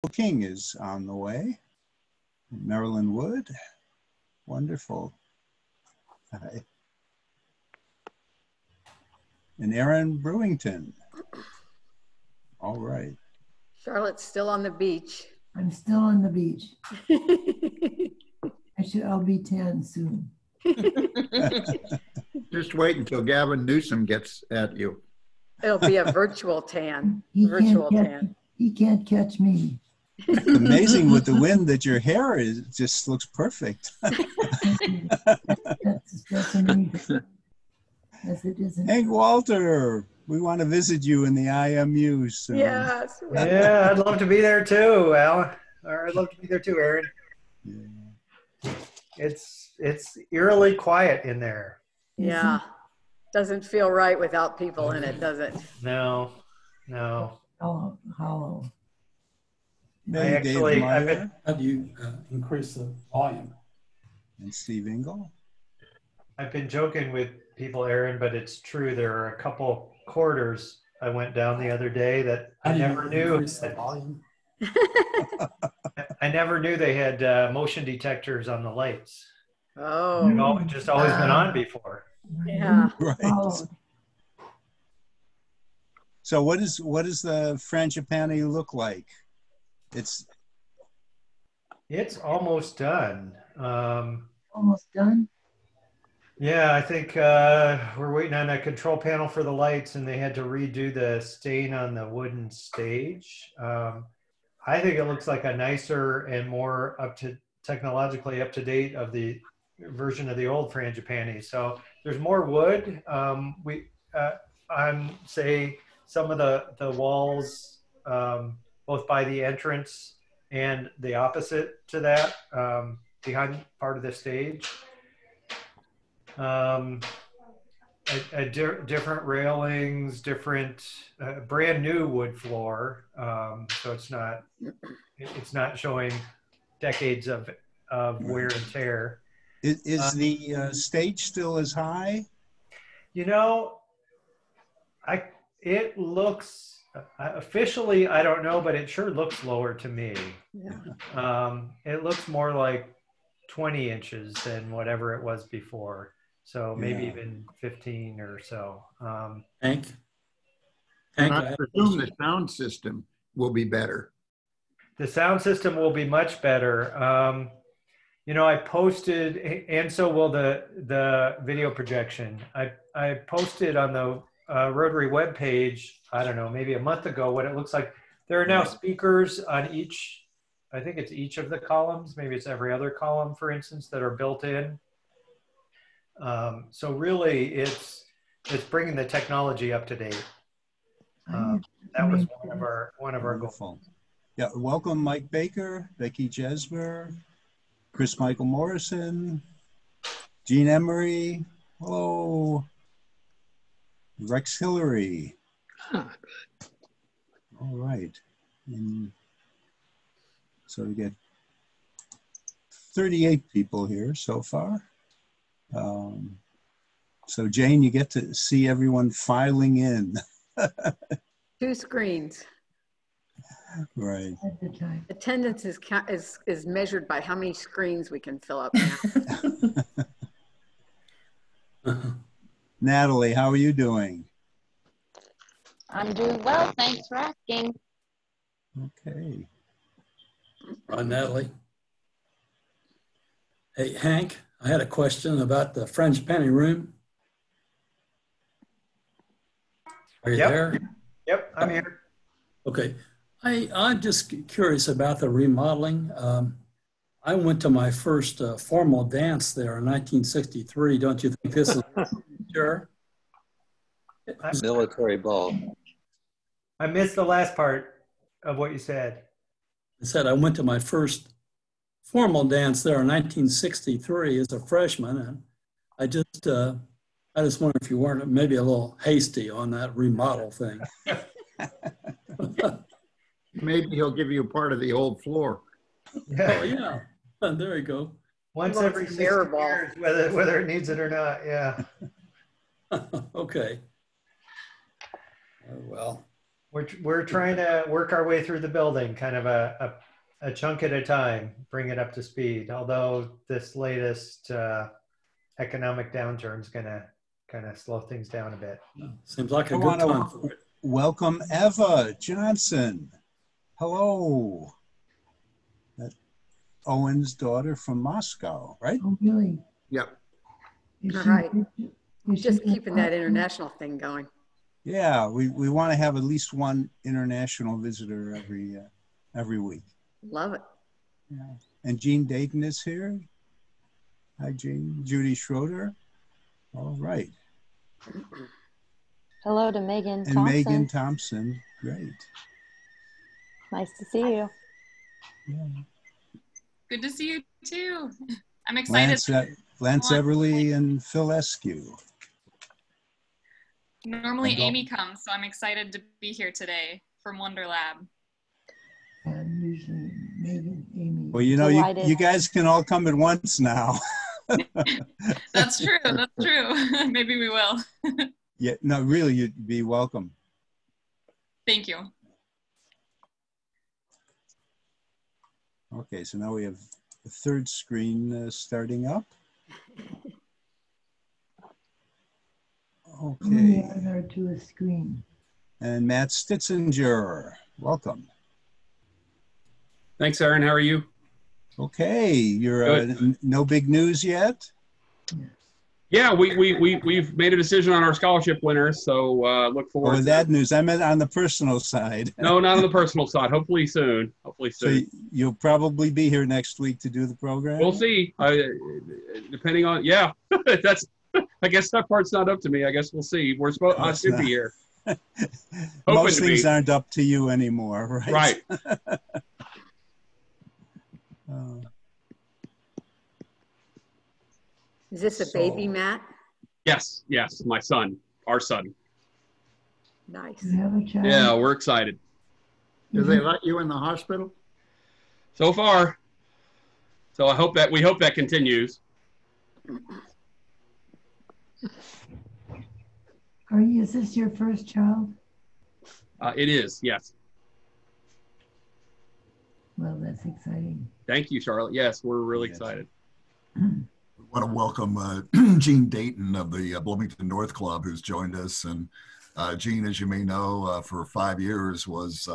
King is on the way. Marilyn Wood, wonderful. Hi. And Aaron Brewington. All right. Charlotte's still on the beach. I'm still on the beach. I'll be 10 soon. Just wait until Gavin Newsom gets at you. It'll be a virtual tan. He can't catch me. It's amazing with the wind that your hair is just looks perfect. That's amazing. Yes, it isn't. Hank Walter, we want to visit you in the IMU soon. Yes. Yeah, I'd love to be there too, Al. Or I'd love to be there too, Aaron. Yeah. It's eerily quiet in there. Yeah. Doesn't feel right without people in it, does it? No. Hollow. Maybe Dave Meyer How do you increase the volume? and Steve Engel. I've been joking with people, Aaron, but it's true. There are a couple corridors I went down the other day that How I do you never knew. increase the volume? I never knew they had motion detectors on the lights. Oh, They've just always been on before. yeah. Right. Followed. So what does the frangipani look like? It's almost done. Almost done? Yeah, I think we're waiting on a control panel for the lights, and they had to redo the stain on the wooden stage. I think it looks like a nicer and more technologically up to date of the version of the old frangipani. So there's more wood. On say some of the walls, both by the entrance and the opposite to that, behind part of the stage. Different railings, different brand new wood floor, so it's not showing decades of wear and tear. Is the stage still as high? You know, it looks officially, I don't know, but it sure looks lower to me. Yeah. It looks more like 20 inches than whatever it was before. So maybe even 15 or so. And I presume the sound system will be better. The sound system will be much better. You know, I posted, and so will the video projection. I posted on the Rotary webpage, I don't know, maybe a month ago, what it looks like. There are now speakers on each, I think it's each of the columns, maybe it's every other column, for instance, that are built in. So really, it's bringing the technology up to date. That was one of our goals. Yeah, welcome Mike Baker, Becky Jesmer, Chris Michael Morrison, Gene Emery, hello, Rex Hillary. Ah, good. All right. And so we get 38 people here so far. So Jane, you get to see everyone filing in. 2 screens. Right. Attendance is measured by how many screens we can fill up now. Natalie, how are you doing? I'm doing well, thanks for asking. Okay. Natalie. Hey, Hank, I had a question about the frangipani room. Are you there? Yep, I'm here. Okay. I'm just curious about the remodeling. I went to my first formal dance there in 1963. Don't you think this is sure? Military ball. I missed the last part of what you said. I said I went to my first formal dance there in 1963 as a freshman, and I just wonder if you weren't maybe a little hasty on that remodel thing. Maybe he'll give you a part of the old floor. Oh yeah, there you go. Once every 6 years, whether it needs it or not. Yeah. Okay. Well, We're trying to work our way through the building, kind of a chunk at a time, bring it up to speed. Although this latest economic downturn is going to kind of slow things down a bit. Seems like a I good want time for to it. welcome Eva Johnson. Hello. That Owen's daughter from Moscow, right? Oh, really? Yep. Is All she- right. is Just she- keeping that international thing going. Yeah, we want to have at least one international visitor every week. Love it. Yeah. And Jean Dayton is here. Hi, Jean. Judy Schroeder. All right. Hello to Megan And Thompson. Megan Thompson. Great. Nice to see you. Yeah. Good to see you too. I'm excited. Lance Everly and Phil Eskew. Normally Amy comes, so I'm excited to be here today from Wonder Lab. And usually Megan, Amy. Well, you know, Delighted. you guys can all come at once now. That's true. That's true. Maybe we will. Yeah, no, really, you'd be welcome. Thank you. Okay, so now we have the third screen starting up. We Okay, add her to a screen. and Matt Stitzinger, welcome. Thanks, Aaron. How are you? Okay, you're Good. no big news yet? Yeah, we've made a decision on our scholarship winners, so look forward. Or that news, I meant on the personal side. No, not on the personal side. Hopefully soon. Hopefully So soon. you'll probably be here next week to do the program? We'll see. Depending on, yeah, that's. I guess that part's not up to me. I guess we'll see. We're supposed. I should be here. Most to things be. aren't up to you anymore, right? Right. Is this a baby, Matt? Yes. Yes. My son. Our son. Nice. You have a child? Yeah, we're excited. Do they let you in the hospital? So far. So we hope that continues. Is this your first child? It is. Yes. Well, that's exciting. Thank you, Charlotte. Yes, we're really Yes. excited. We want to welcome Gene Dayton of the Bloomington North Club, who's joined us. And Gene, as you may know, for 5 years was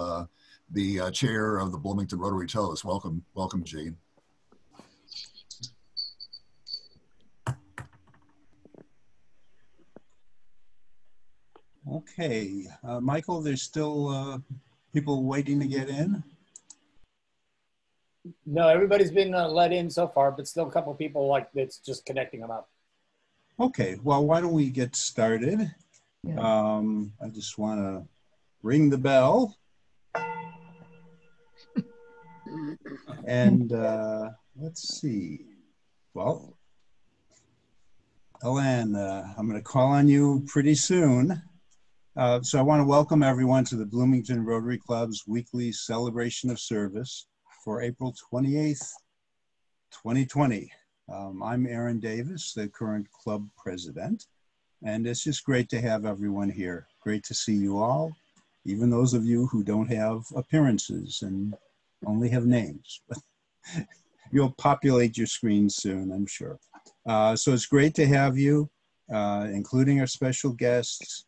the chair of the Bloomington Rotary Toast. Welcome, Gene. Okay, Michael, there's still people waiting to get in? No, everybody's been let in so far, but still a couple people like that's just connecting them up. Okay, well, why don't we get started? Yeah. I just want to ring the bell. And let's see. Well, Ellen, I'm going to call on you pretty soon. So I want to welcome everyone to the Bloomington Rotary Club's weekly celebration of service for April 28th, 2020. I'm Aaron Davis, the current club president, and it's just great to have everyone here. Great to see you all, even those of you who don't have appearances and only have names. But you'll populate your screens soon, I'm sure. So it's great to have you, including our special guests.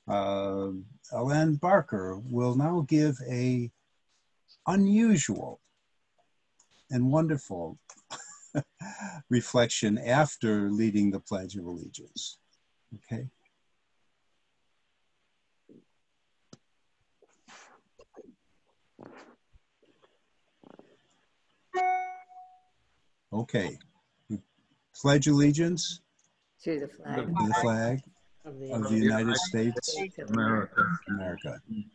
Ellen Barker will now give a unusual and wonderful reflection after leading the Pledge of Allegiance. Okay. Okay. Pledge allegiance To the flag. to the flag of the United States of America,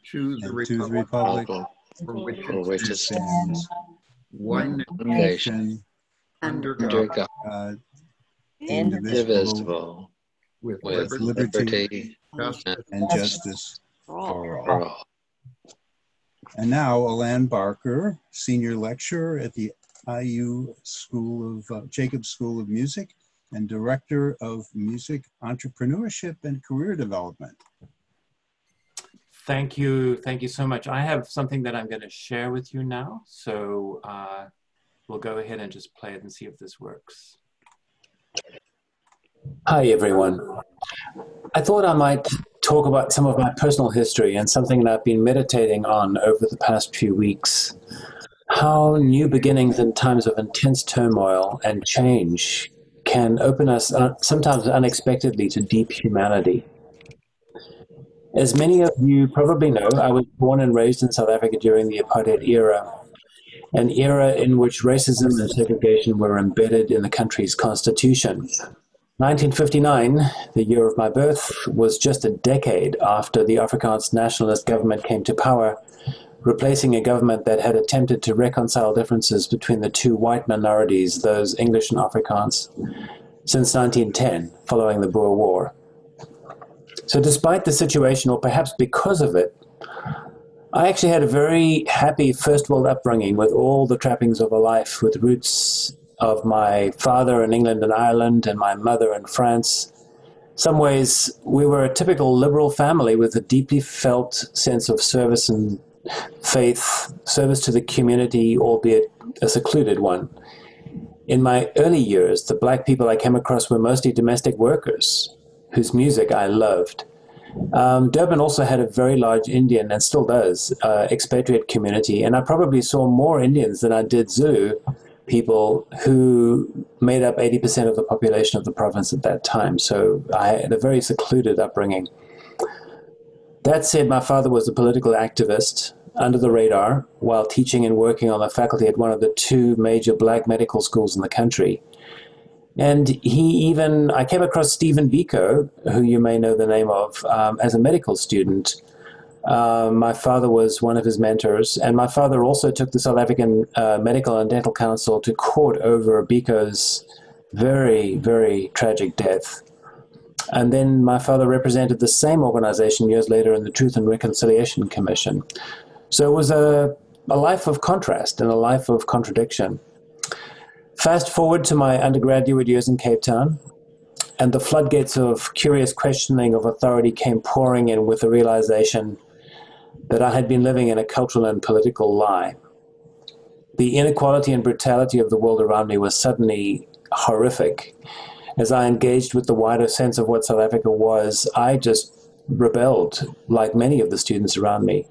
Choose and the to the republic republic for which for which it stands, one nation, under Under God, God, indivisible, indivisible, with with liberty, liberty justice, and justice all. for all. And now, Alan Barker, senior lecturer at the IU School of Jacobs School of Music and director of music entrepreneurship and career development. Thank you so much. I have something that I'm going to share with you now. So we'll go ahead and just play it and see if this works. Hi, everyone. I thought I might talk about some of my personal history and something that I've been meditating on over the past few weeks. How new beginnings in times of intense turmoil and change can open us sometimes unexpectedly to deep humanity. As many of you probably know, I was born and raised in South Africa during the apartheid era, an era in which racism and segregation were embedded in the country's constitution. 1959, the year of my birth, was just a decade after the Afrikaans nationalist government came to power, replacing a government that had attempted to reconcile differences between the two white minorities, those English and Afrikaans, since 1910, following the Boer War. So despite the situation, or perhaps because of it, I actually had a very happy first world upbringing with all the trappings of a life, with roots of my father in England and Ireland and my mother in France. Some ways, we were a typical liberal family with a deeply felt sense of service and faith, service to the community, albeit a secluded one. In my early years, the black people I came across were mostly domestic workers whose music I loved. Durban also had a very large Indian, and still does, expatriate community, and I probably saw more Indians than I did Zulu people, who made up 80% of the population of the province at that time. So I had a very secluded upbringing. That said, my father was a political activist under the radar while teaching and working on the faculty at one of the two major black medical schools in the country. And I came across Stephen Biko, who you may know the name of, as a medical student. My father was one of his mentors, and my father also took the South African Medical and Dental Council to court over Biko's very, very tragic death. And then my father represented the same organization years later in the Truth and Reconciliation Commission. So it was a life of contrast and a life of contradiction. Fast forward to my undergraduate years in Cape Town, and the floodgates of curious questioning of authority came pouring in with the realization that I had been living in a cultural and political lie. The inequality and brutality of the world around me was suddenly horrific. As I engaged with the wider sense of what South Africa was, I just rebelled, like many of the students around me.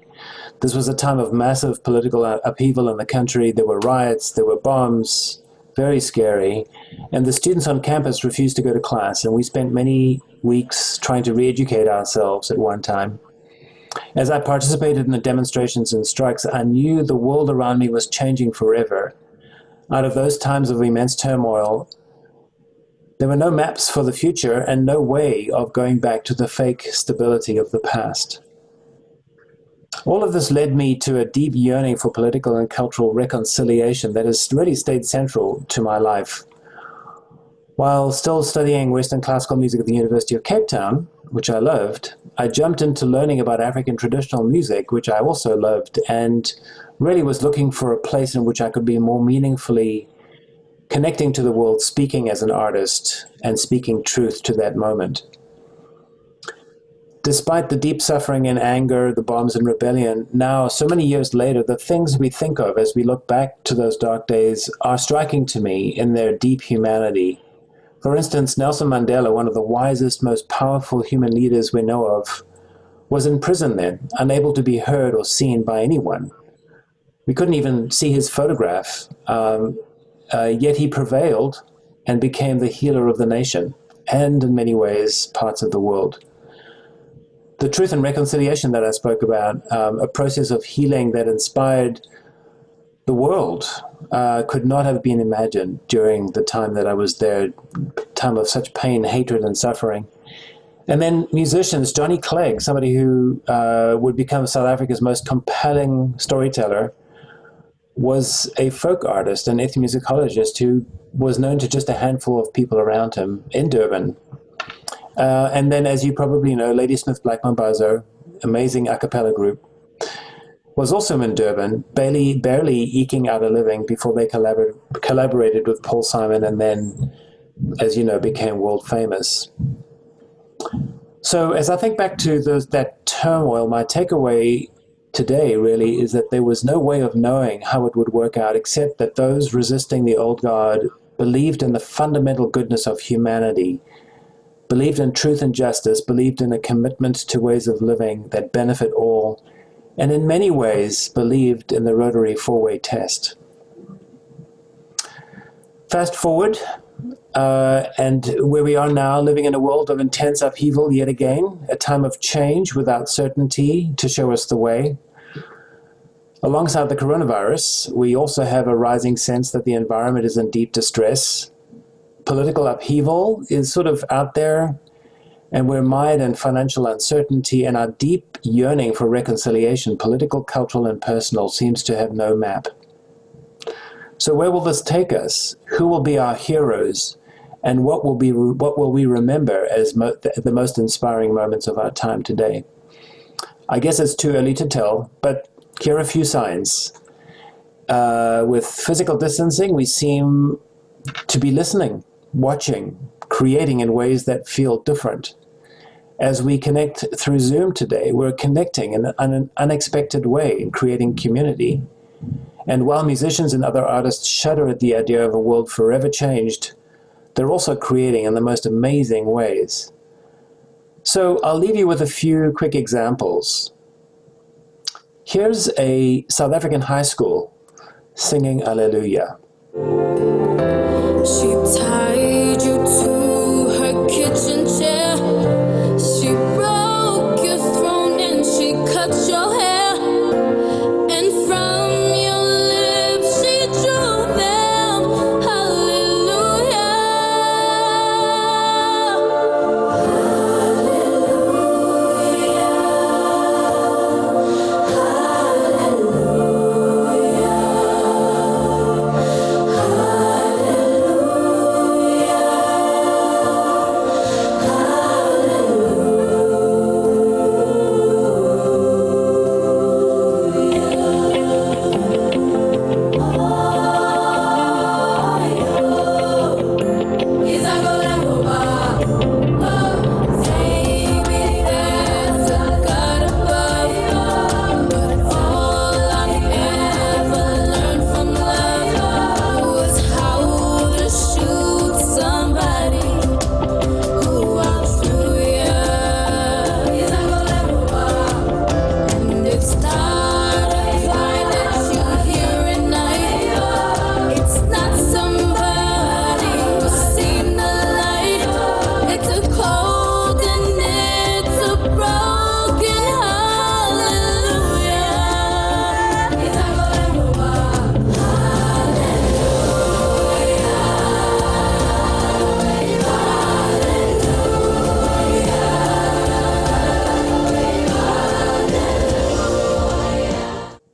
This was a time of massive political upheaval in the country. There were riots, there were bombs, very scary, and the students on campus refused to go to class, and we spent many weeks trying to re-educate ourselves at one time. As I participated in the demonstrations and strikes, I knew the world around me was changing forever. Out of those times of immense turmoil, there were no maps for the future and no way of going back to the fake stability of the past. All of this led me to a deep yearning for political and cultural reconciliation that has really stayed central to my life. While still studying Western classical music at the University of Cape Town, which I loved, I jumped into learning about African traditional music, which I also loved, and really was looking for a place in which I could be more meaningfully connecting to the world, speaking as an artist and speaking truth to that moment. Despite the deep suffering and anger, the bombs and rebellion, now, so many years later, the things we think of as we look back to those dark days are striking to me in their deep humanity. For instance, Nelson Mandela, one of the wisest, most powerful human leaders we know of, was in prison then, unable to be heard or seen by anyone. We couldn't even see his photograph, yet he prevailed and became the healer of the nation, and in many ways, parts of the world. The truth and reconciliation that I spoke about, a process of healing that inspired the world, could not have been imagined during the time that I was there, time of such pain, hatred, and suffering. And then musicians, Johnny Clegg, somebody who would become South Africa's most compelling storyteller, was a folk artist, an ethnomusicologist who was known to just a handful of people around him in Durban. And then, as you probably know, Ladysmith Black Mambazo, amazing a cappella group, was also in Durban, barely eking out a living before they collaborated with Paul Simon and then, as you know, became world famous. So as I think back to that turmoil, my takeaway today really is that there was no way of knowing how it would work out except that those resisting the old God believed in the fundamental goodness of humanity, believed in truth and justice, believed in a commitment to ways of living that benefit all, and in many ways believed in the Rotary four-way test. Fast forward, and where we are now, living in a world of intense upheaval yet again, a time of change without certainty to show us the way. Alongside the coronavirus, we also have a rising sense that the environment is in deep distress. Political upheaval is sort of out there, and we're mired in financial uncertainty, and our deep yearning for reconciliation, political, cultural, and personal, seems to have no map. So where will this take us? Who will be our heroes? And what will we remember as the most inspiring moments of our time today? I guess it's too early to tell, but here are a few signs. With physical distancing, we seem to be listening, watching, creating in ways that feel different. As we connect through Zoom today, we're connecting in an unexpected way and creating community. And while musicians and other artists shudder at the idea of a world forever changed, they're also creating in the most amazing ways. So I'll leave you with a few quick examples. Here's a South African high school singing Alleluia. She tied you to her kitchen chair. She broke your throne and she cut your hair. And from your lips she drew them. Hallelujah.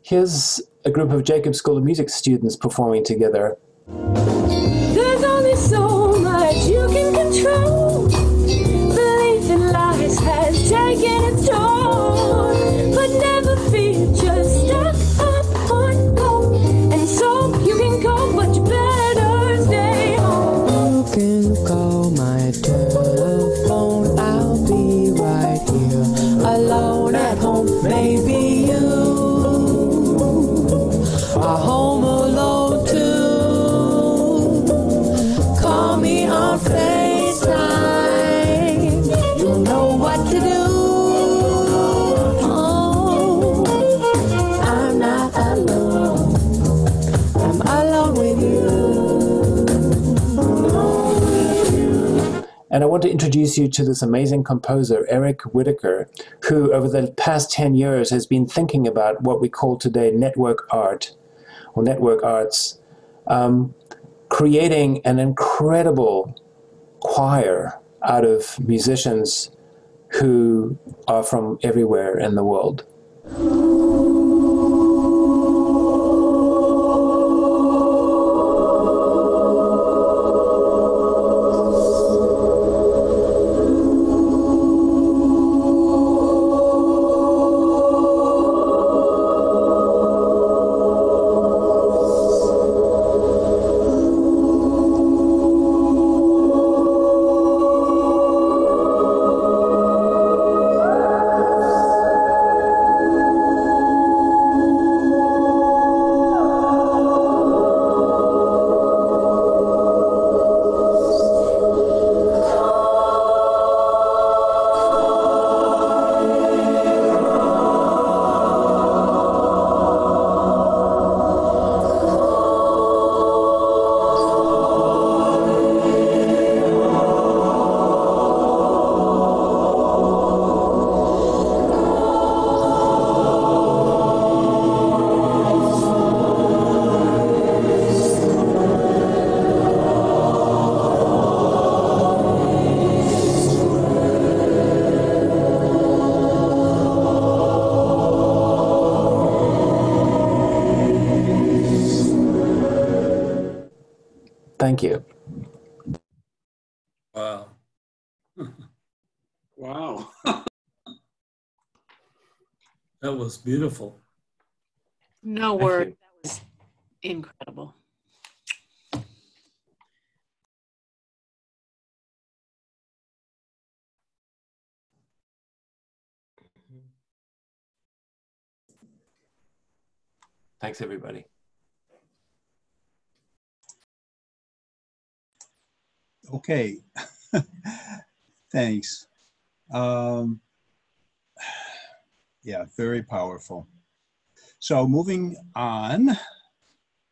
Here's a group of Jacobs School of Music students performing together. There's only so much you can control. Belief in lies has taken its toll. But never fear, just step up on go. And so you can go, but you better stay home. You can call my telephone, I'll be right here. Alone at home, maybe you are home alone too. Call me on FaceTime, you'll know what to do. Oh, I'm not alone, I'm alone with you. And I want to introduce you to this amazing composer, Eric Whitaker, who over the past 10 years has been thinking about what we call today network art, or network arts, creating an incredible choir out of musicians who are from everywhere in the world. Thank you. Wow. Wow. That was beautiful. No Thank word. you. That was incredible. Thanks, everybody. Okay, thanks. Yeah, very powerful. So moving on,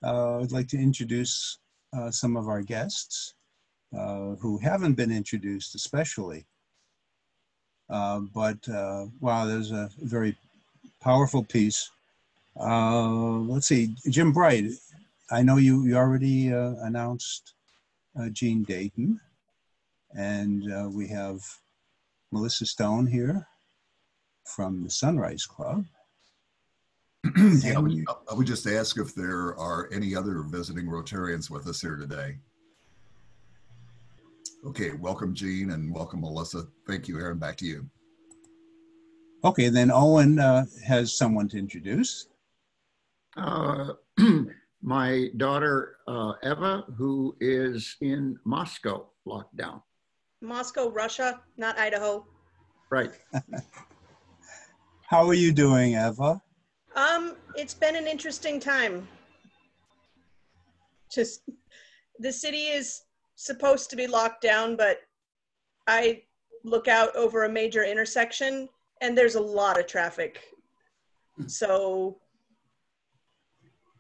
I'd like to introduce some of our guests who haven't been introduced especially. But wow, there's a very powerful piece. Let's see, Jim Bright, I know you already announced Jean Dayton, and we have Melissa Stone here from the Sunrise Club. Yeah, I would just ask if there are any other visiting Rotarians with us here today. Okay, welcome Jean and welcome Melissa. Thank you, Aaron, back to you. Okay, then Owen has someone to introduce. My daughter, Eva, who is in Moscow, locked down. Moscow, Russia, not Idaho. Right. How are you doing, Eva? It's been an interesting time. Just, the city is supposed to be locked down, but I look out over a major intersection and there's a lot of traffic. So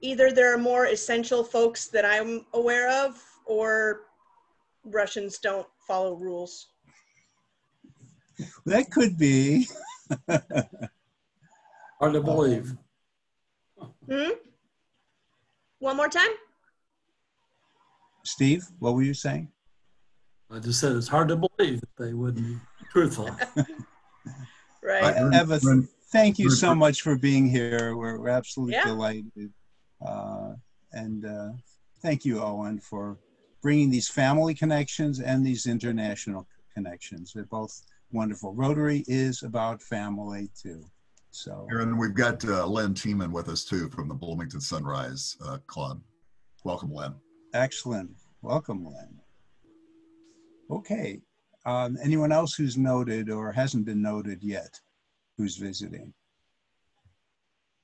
either there are more essential folks that I'm aware of, or Russians don't follow rules. That could be. Hard to believe. One more time? Steve, what were you saying? I just said it's hard to believe that they wouldn't be truthful. Right. Eva, thank you so much for being here. We're absolutely delighted. And thank you, Owen, for bringing these family connections and these international connections. They're both wonderful. Rotary is about family too. So, Aaron, we've got Len Tiemann with us too from the Bloomington Sunrise Club. Welcome, Len. Excellent. Welcome, Len. Okay. Anyone else who's noted or hasn't been noted yet who's visiting?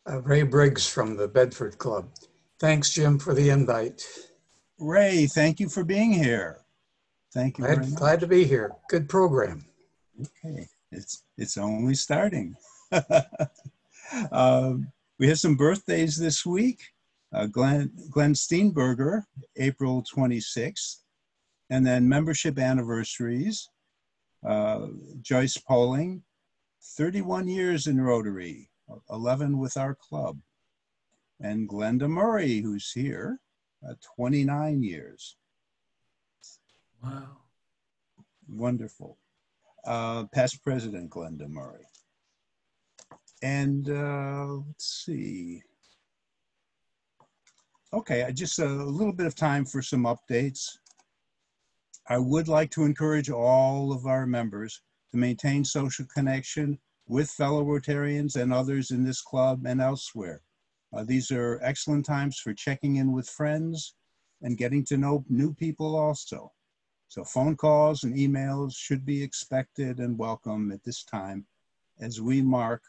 Ray Briggs from the Bedford Club. Thanks, Jim, for the invite. Ray, thank you for being here. Thank you very much. Glad to be here. Good program. Okay, it's only starting. We have some birthdays this week. Glenn Steenberger, April 26th. And then membership anniversaries. Joyce Poling, 31 years in Rotary, 11 with our club. And Glenda Murray, who's here, 29 years. Wow. Wonderful. Past President Glenda Murray. And let's see. Okay, just a little bit of time for some updates. I would like to encourage all of our members to maintain social connection with fellow Rotarians and others in this club and elsewhere. These are excellent times for checking in with friends and getting to know new people also. So phone calls and emails should be expected and welcome at this time as we mark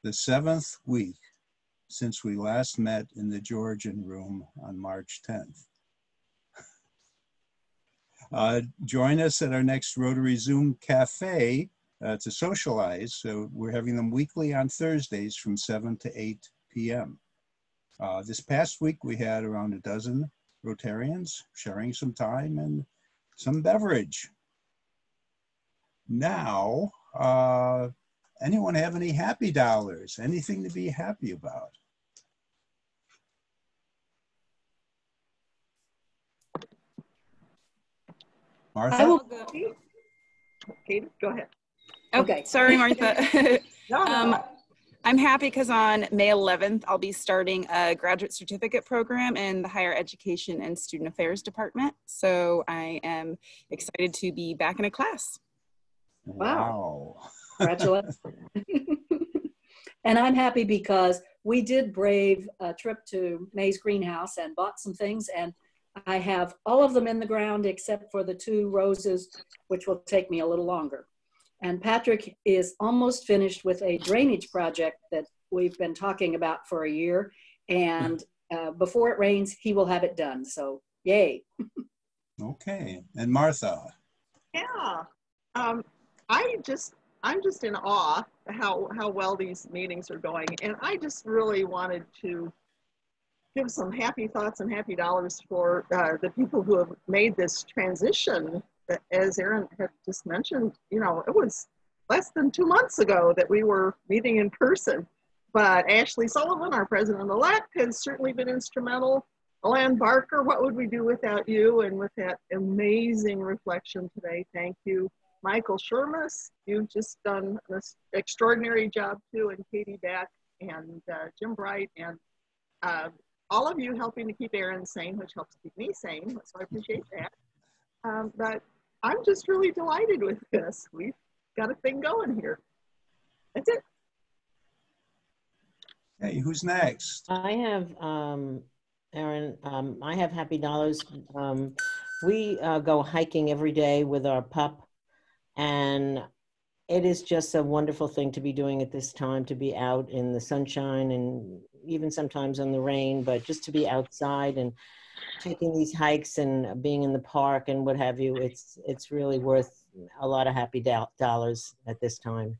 the 7th week since we last met in the Georgian Room on March 10th. Join us at our next Rotary Zoom Cafe to socialize. So we're having them weekly on Thursdays from 7 to 8 p.m. This past week, we had around a dozen Rotarians sharing some time and some beverage. Now, anyone have any happy dollars? Anything to be happy about? Martha? I will go. Kate, go ahead. Okay, sorry, Martha. I'm happy because on May 11th, I'll be starting a graduate certificate program in the Higher Education and Student Affairs Department. So I am excited to be back in a class. Wow. Congratulations. And I'm happy because we did brave a trip to May's greenhouse and bought some things, and I have all of them in the ground except for the 2 roses, which will take me a little longer. And Patrick is almost finished with a drainage project that we've been talking about for a year. And before it rains, he will have it done. So yay. Okay. And Martha? Yeah. I'm just in awe how well these meetings are going. And I just really wanted to give some happy thoughts and happy dollars for the people who have made this transition. As Aaron had just mentioned, you know, it was less than 2 months ago that we were meeting in person. But Ashley Sullivan, our president-elect, has certainly been instrumental. Alan Barker, what would we do without you? And with that amazing reflection today, thank you. Michael Shermas, you've just done an extraordinary job too, and Katie Beck and Jim Bright, and all of you helping to keep Aaron sane, which helps keep me sane, so I appreciate that. But I'm just really delighted with this. We've got a thing going here. That's it. Hey, who's next? I have, Aaron, I have happy dollars. We go hiking every day with our pup, and it is just a wonderful thing to be doing at this time, to be out in the sunshine and even sometimes in the rain, but just to be outside and taking these hikes and being in the park and what have you. It's really worth a lot of happy dollars at this time.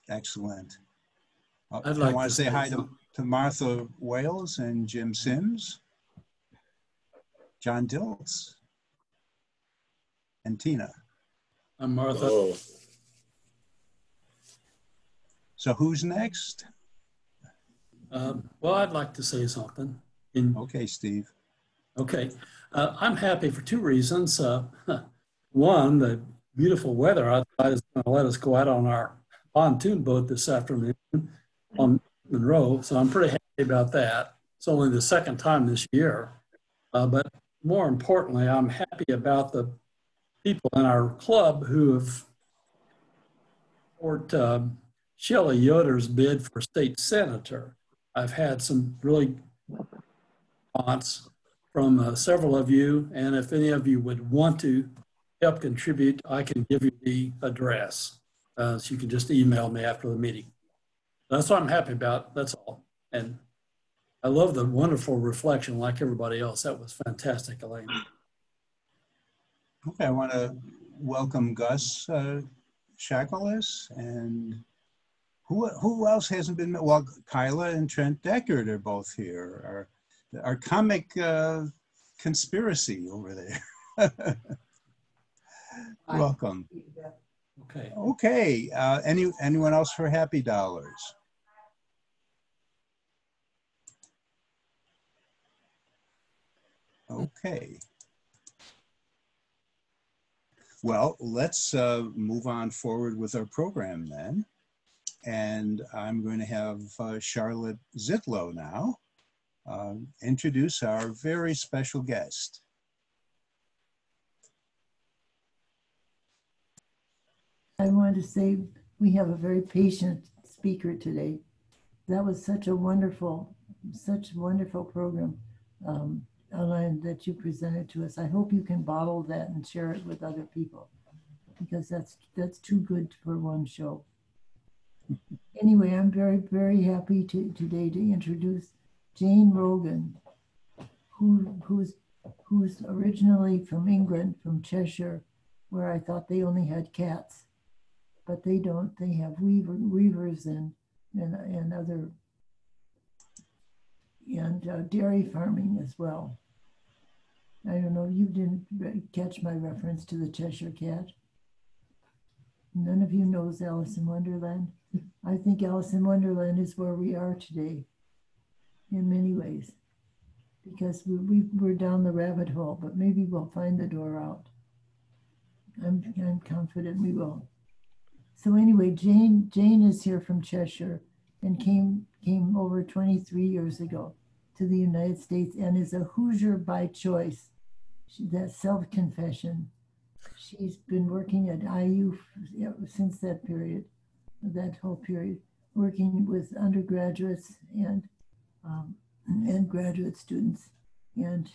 Excellent. I'd I like want to to say say hi to Martha Wales and Jim Sims, John Diltz, and Tina. I'm Martha. Oh. So who's next? Well, I'd like to say something. Okay, Steve. Okay. I'm happy for 2 reasons. One, the beautiful weather outside is going to let us go out on our pontoon boat this afternoon on Monroe, so I'm pretty happy about that. It's only the 2nd time this year. But more importantly, I'm happy about the people in our club who have support Shelley Yoder's bid for state senator. I've had some really response from several of you, and if any of you would want to help contribute, I can give you the address. So you can just email me after the meeting. That's what I'm happy about, that's all. And I love the wonderful reflection like everybody else. That was fantastic, Elaine. Okay, I want to welcome Gus Shackles, and who else hasn't been? Well, Kyla and Trent Deckard are both here. Our comic conspiracy over there. Welcome. Okay. Okay. Anyone else for happy dollars? Okay. Well, let's move on forward with our program then. And I'm going to have Charlotte Zitlow now introduce our very special guest. I want to say we have a very patient speaker today. That was such a wonderful program, Ellen, that you presented to us. I hope you can bottle that and share it with other people, because that's too good for one show. Anyway, I'm very, very happy today to introduce Jane Rogan, who's originally from England, from Cheshire, where I thought they only had cats, but they don't. They have weavers and other dairy farming as well. I don't know, you didn't catch my reference to the Cheshire cat. None of you knows Alice in Wonderland. I think Alice in Wonderland is where we are today in many ways, because we're down the rabbit hole, but maybe we'll find the door out. I'm confident we will. So anyway, Jane is here from Cheshire and came over 23 years ago to the United States and is a Hoosier by choice. That's self-confession. She's been working at IU since that period, that whole period, working with undergraduates and graduate students. And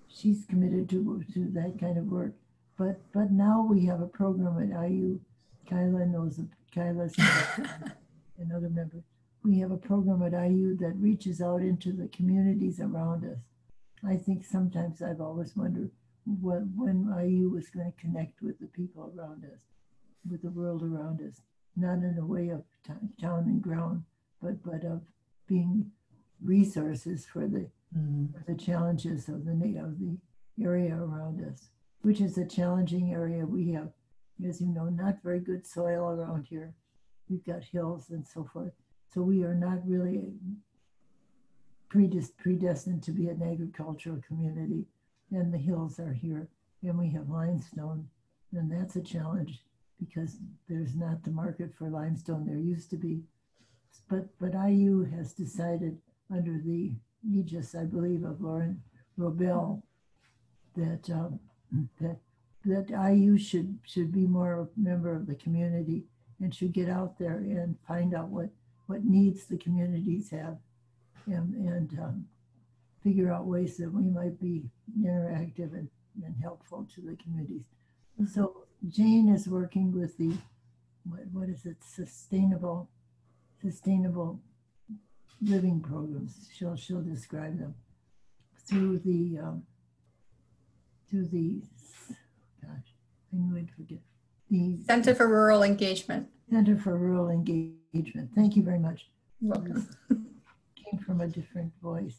she's committed to that kind of work. But now we have a program at IU. Kyla knows, Kyla's another member. We have a program at IU that reaches out into the communities around us. I think sometimes I've always wondered when IU was going to connect with the people around us, with the world around us, not in a way of town and ground, but of being resources for the challenges of the area around us, which is a challenging area. We have, as you know, not very good soil around here. We've got hills and so forth. So we are not really predestined to be an agricultural community. And the hills are here, and we have limestone, and that's a challenge because there's not the market for limestone there used to be. But IU has decided, under the aegis, I believe, of Lauren Robel, that IU should be more a member of the community and should get out there and find out what needs the communities have, and figure out ways that we might be interactive and helpful to the communities. So Jane is working with the, what is it, sustainable living programs. She'll describe them through the gosh, I knew I'd forget. The Center for Rural Engagement. Center for Rural Engagement. Thank you very much. You're welcome. Came from a different voice.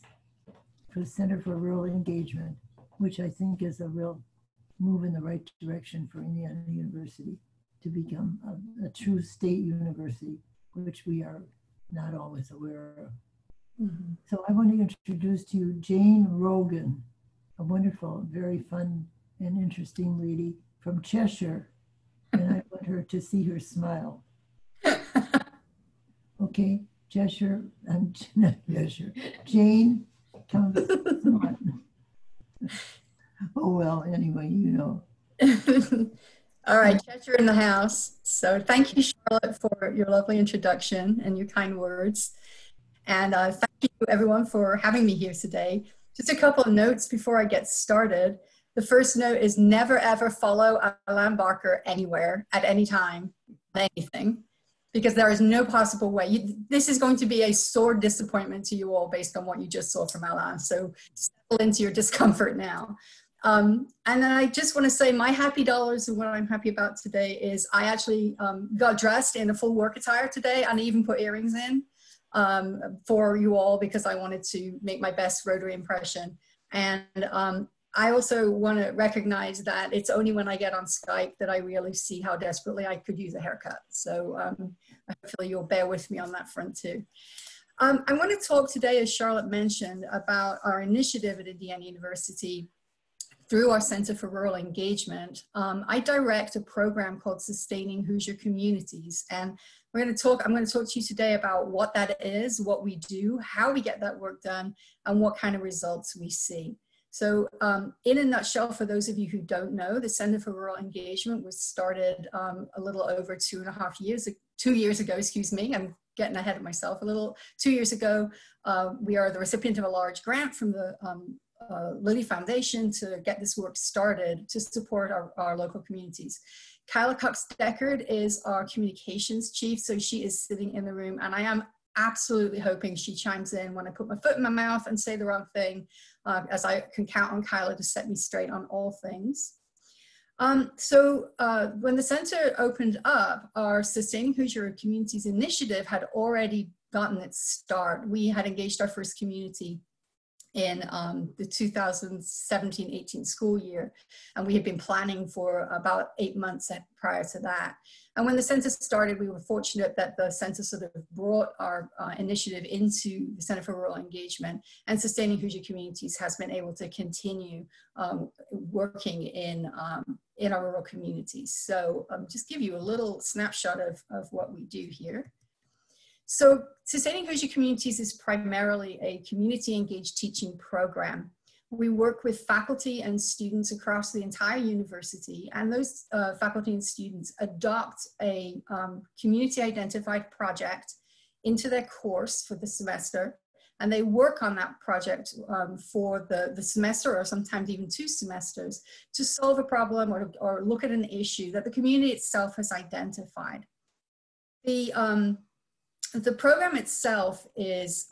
For the Center for Rural Engagement, which I think is a real move in the right direction for Indiana University to become a true state university, which we are not always aware of. Mm-hmm. So I want to introduce to you Jane Rogan, a wonderful, very fun and interesting lady from Cheshire. And I want her to see her smile. Okay, Cheshire, I'm not Cheshire. Jane, come on. Oh, well, anyway, you know. All right, Cheshire in the house. So thank you, Charlotte, for your lovely introduction and your kind words. And thank you, everyone, for having me here today. Just a couple of notes before I get started. The first note is never, ever follow Alan Barker anywhere at any time, anything, because there is no possible way. This is going to be a sore disappointment to you all based on what you just saw from Alan. So settle into your discomfort now. And then I just want to say my happy dollars and what I'm happy about today is I actually got dressed in a full work attire today, and I even put earrings in for you all because I wanted to make my best Rotary impression. And I also want to recognize that it's only when I get on Skype that I really see how desperately I could use a haircut. So hopefully you'll bear with me on that front too. I want to talk today, as Charlotte mentioned, about our initiative at Indiana University through our Center for Rural Engagement. I direct a program called Sustaining Hoosier Communities. And I'm going to talk to you today about what that is, what we do, how we get that work done, and what kind of results we see. So in a nutshell, for those of you who don't know, the Center for Rural Engagement was started a little over 2 years ago, excuse me. I'm getting ahead of myself. 2 years ago, we are the recipient of a large grant from the Lilly Foundation to get this work started to support our local communities. Kyla Cox-Deckard is our communications chief, so she is sitting in the room, and I am absolutely hoping she chimes in when I put my foot in my mouth and say the wrong thing, as I can count on Kyla to set me straight on all things. So when the center opened up, our Sustaining Hoosier Communities initiative had already gotten its start. We had engaged our first community in the 2017-18 school year. And we had been planning for about 8 months prior to that. And when the census started, we were fortunate that the census sort of brought our initiative into the Center for Rural Engagement, and Sustaining Hoosier Communities has been able to continue working in our rural communities. So just give you a little snapshot of what we do here. So Sustaining Hoosier Communities is primarily a community engaged teaching program. We work with faculty and students across the entire university, and those faculty and students adopt a community identified project into their course for the semester, and they work on that project for the semester, or sometimes even 2 semesters, to solve a problem or look at an issue that the community itself has identified. The program itself is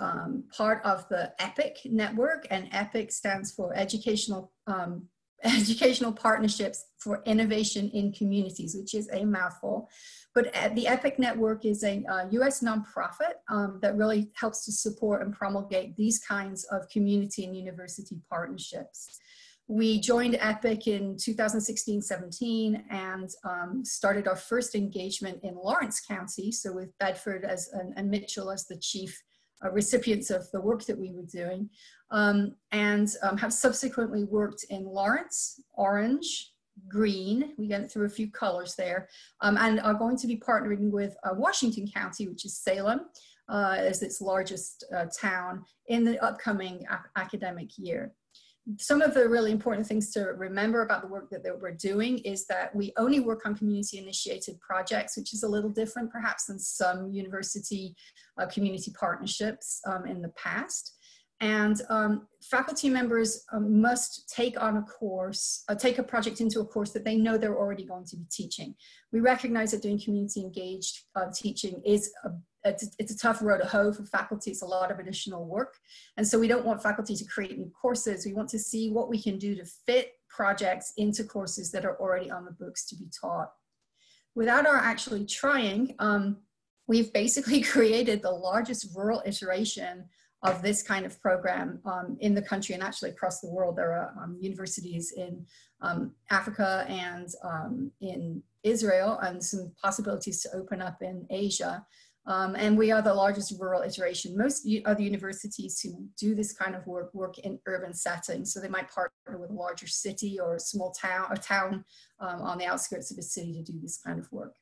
part of the EPIC network, and EPIC stands for Educational Partnerships for Innovation in Communities, which is a mouthful. But the EPIC network is a US nonprofit that really helps to support and promulgate these kinds of community and university partnerships. We joined EPIC in 2016-17 and started our first engagement in Lawrence County, so with Bedford and Mitchell as the chief recipients of the work that we were doing, and have subsequently worked in Lawrence, Orange, Green, we went through a few colors there, and are going to be partnering with Washington County, which is Salem, as its largest town, in the upcoming academic year. Some of the really important things to remember about the work that we're doing is that we only work on community-initiated projects, which is a little different perhaps than some university community partnerships in the past. And faculty members must take on a course, take a project into a course that they know they're already going to be teaching. We recognize that doing community-engaged teaching is it's a tough road to hoe for faculty. It's a lot of additional work. And so we don't want faculty to create new courses. We want to see what we can do to fit projects into courses that are already on the books to be taught. Without our actually trying, we've basically created the largest rural iteration of this kind of program in the country and actually across the world. There are universities in Africa and in Israel, and some possibilities to open up in Asia. And we are the largest rural iteration. Most other universities who do this kind of work in urban settings. So they might partner with a larger city or a small town, on the outskirts of a city to do this kind of work.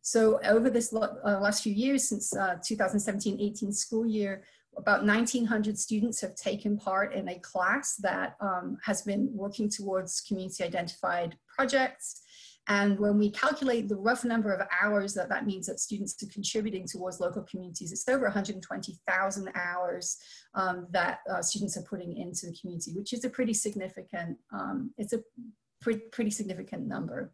So over this last few years, since 2017-18 school year, about 1,900 students have taken part in a class that has been working towards community identified projects. And when we calculate the rough number of hours that means that students are contributing towards local communities, it's over 120,000 hours that students are putting into the community, which is a pretty significant, pretty significant number.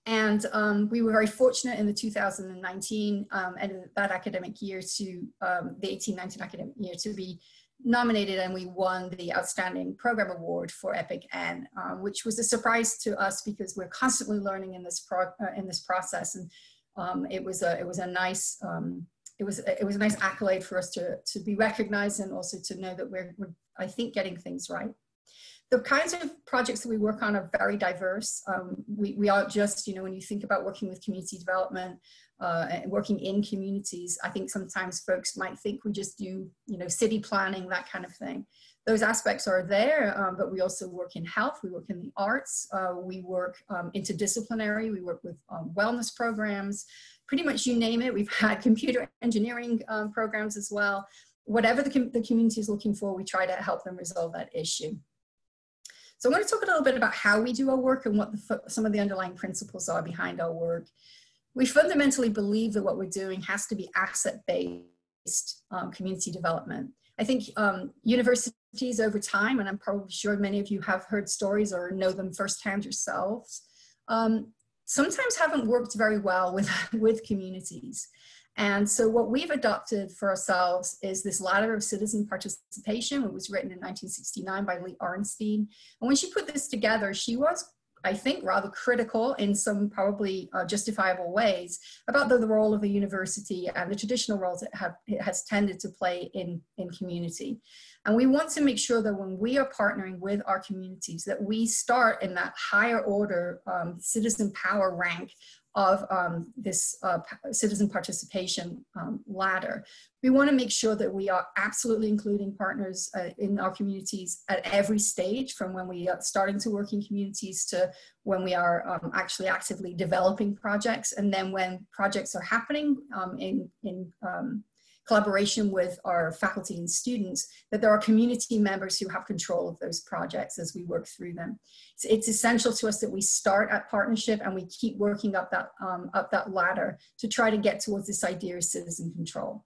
And we were very fortunate in the 2019 and that academic year to, the 18-19 academic year, to be nominated, and we won the Outstanding Program Award for EPIC-N, which was a surprise to us because we're constantly learning in this process, and it was a nice accolade for us to be recognized, and also to know that we're I think getting things right. The kinds of projects that we work on are very diverse. We aren't just, when you think about working with community development and working in communities, I think sometimes folks might think we just do, city planning, that kind of thing. Those aspects are there, but we also work in health, we work in the arts, we work interdisciplinary, we work with wellness programs, pretty much you name it. We've had computer engineering programs as well. Whatever the community is looking for, we try to help them resolve that issue. So I'm going to talk a little bit about how we do our work and what some of the underlying principles are behind our work. We fundamentally believe that what we're doing has to be asset-based community development. I think universities over time, and I'm probably sure many of you have heard stories or know them firsthand yourselves, sometimes haven't worked very well with communities. And so what we've adopted for ourselves is this ladder of citizen participation. It was written in 1969 by Lee Arnstein. And when she put this together, she was I think, rather critical in some probably justifiable ways about the role of the university and the traditional roles it has tended to play in community. And we want to make sure that when we are partnering with our communities, that we start in that higher order citizen power rank of this citizen participation ladder. We want to make sure that we are absolutely including partners in our communities at every stage, from when we are starting to work in communities to when we are actually actively developing projects, and then when projects are happening in collaboration with our faculty and students, that there are community members who have control of those projects as we work through them. So it's essential to us that we start at partnership and we keep working up that ladder to try to get towards this idea of citizen control.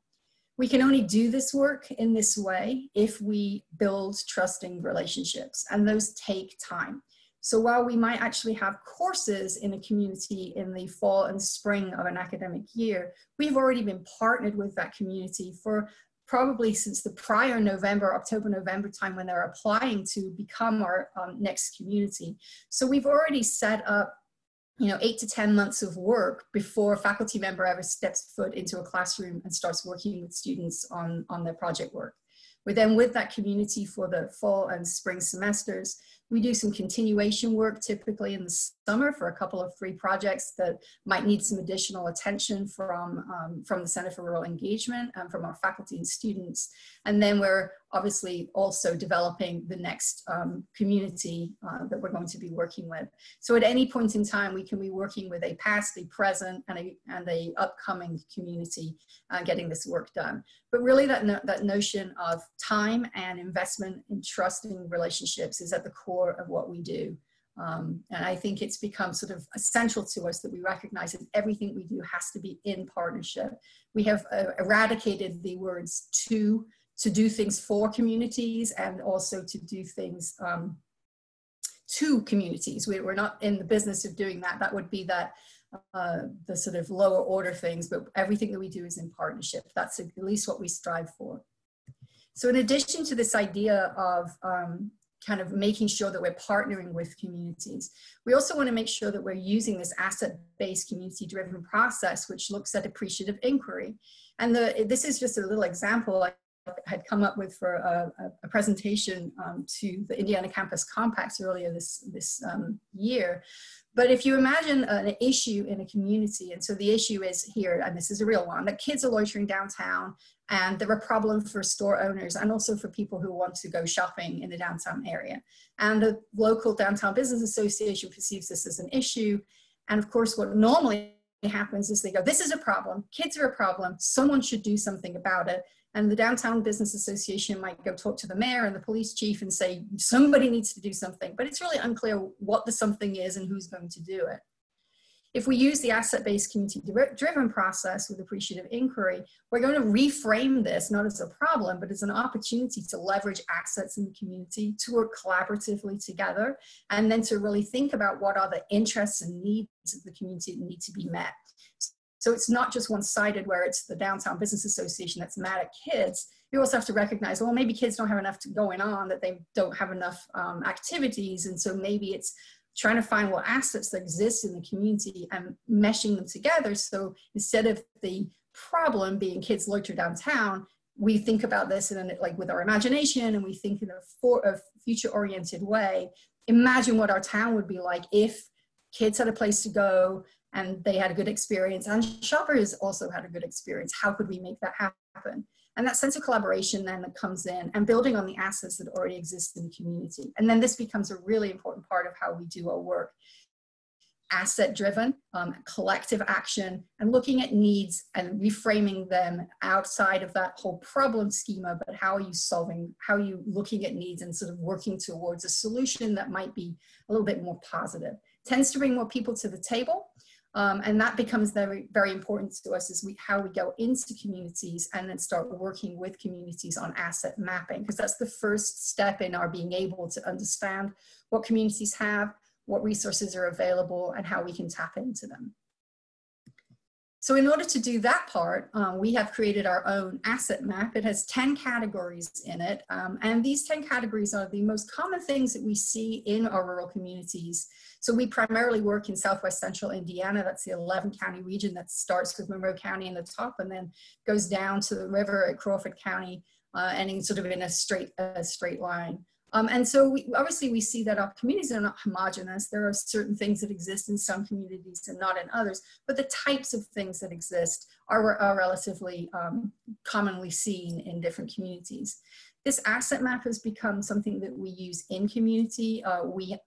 We can only do this work in this way if we build trusting relationships, and those take time. So while we might actually have courses in a community in the fall and spring of an academic year, we've already been partnered with that community for probably since the prior October, November time when they're applying to become our next community. So we've already set up 8 to 10 months of work before a faculty member ever steps foot into a classroom and starts working with students on their project work. We're then with that community for the fall and spring semesters. We do some continuation work typically in the summer for a couple of free projects that might need some additional attention from the Center for Rural Engagement and from our faculty and students. And then we're obviously also developing the next community that we're going to be working with. So at any point in time, we can be working with a past, a present, and a upcoming community getting this work done. But really that notion of time and investment in trusting relationships is at the core of what we do. And I think it's become sort of essential to us that we recognize that everything we do has to be in partnership. We have eradicated the words to do things for communities and also to do things to communities. We're not in the business of doing that. That would be the sort of lower order things, but everything that we do is in partnership. That's at least what we strive for. So in addition to this idea of kind of making sure that we're partnering with communities, we also want to make sure that we're using this asset-based community-driven process, which looks at appreciative inquiry. And this is just a little example I had come up with for a presentation to the Indiana Campus Compacts earlier this year. But if you imagine an issue in a community, and so the issue is here, and this is a real one, that kids are loitering downtown, and they're a problem for store owners and also for people who want to go shopping in the downtown area. And the local downtown business association perceives this as an issue. And of course, what normally happens is they go, this is a problem, kids are a problem, someone should do something about it. And the Downtown Business Association might go talk to the mayor and the police chief and say, somebody needs to do something, but it's really unclear what the something is and who's going to do it. If we use the asset-based community-driven process with appreciative inquiry, we're going to reframe this not as a problem, but as an opportunity to leverage assets in the community, to work collaboratively together, and then to really think about what are the interests and needs of the community that need to be met. So it's not just one-sided where it's the Downtown Business Association that's mad at kids. You also have to recognize, well, maybe kids don't have enough going on, that they don't have enough activities. And so maybe it's trying to find what assets that exist in the community and meshing them together. So instead of the problem being kids loiter downtown, we think about this like with our imagination, and we think in a future-oriented way. Imagine what our town would be like if kids had a place to go and they had a good experience, and shoppers also had a good experience. How could we make that happen? And that sense of collaboration then that comes in, and building on the assets that already exist in the community. And then this becomes a really important part of how we do our work. Asset-driven, collective action, and looking at needs and reframing them outside of that whole problem schema, but how are you looking at needs and sort of working towards a solution that might be a little bit more positive. Tends to bring more people to the table. And that becomes very, very important to us as how we go into communities and then start working with communities on asset mapping, because that's the first step in our being able to understand what communities have, what resources are available, and how we can tap into them. So in order to do that part, we have created our own asset map. It has 10 categories in it. And these 10 categories are the most common things that we see in our rural communities. So we primarily work in Southwest Central Indiana. That's the 11 county region that starts with Monroe County in the top and then goes down to the river at Crawford County, ending sort of in a straight line. And so obviously we see that our communities are not homogenous. There are certain things that exist in some communities and not in others, but the types of things that exist are relatively commonly seen in different communities. This asset map has become something that we use in community. We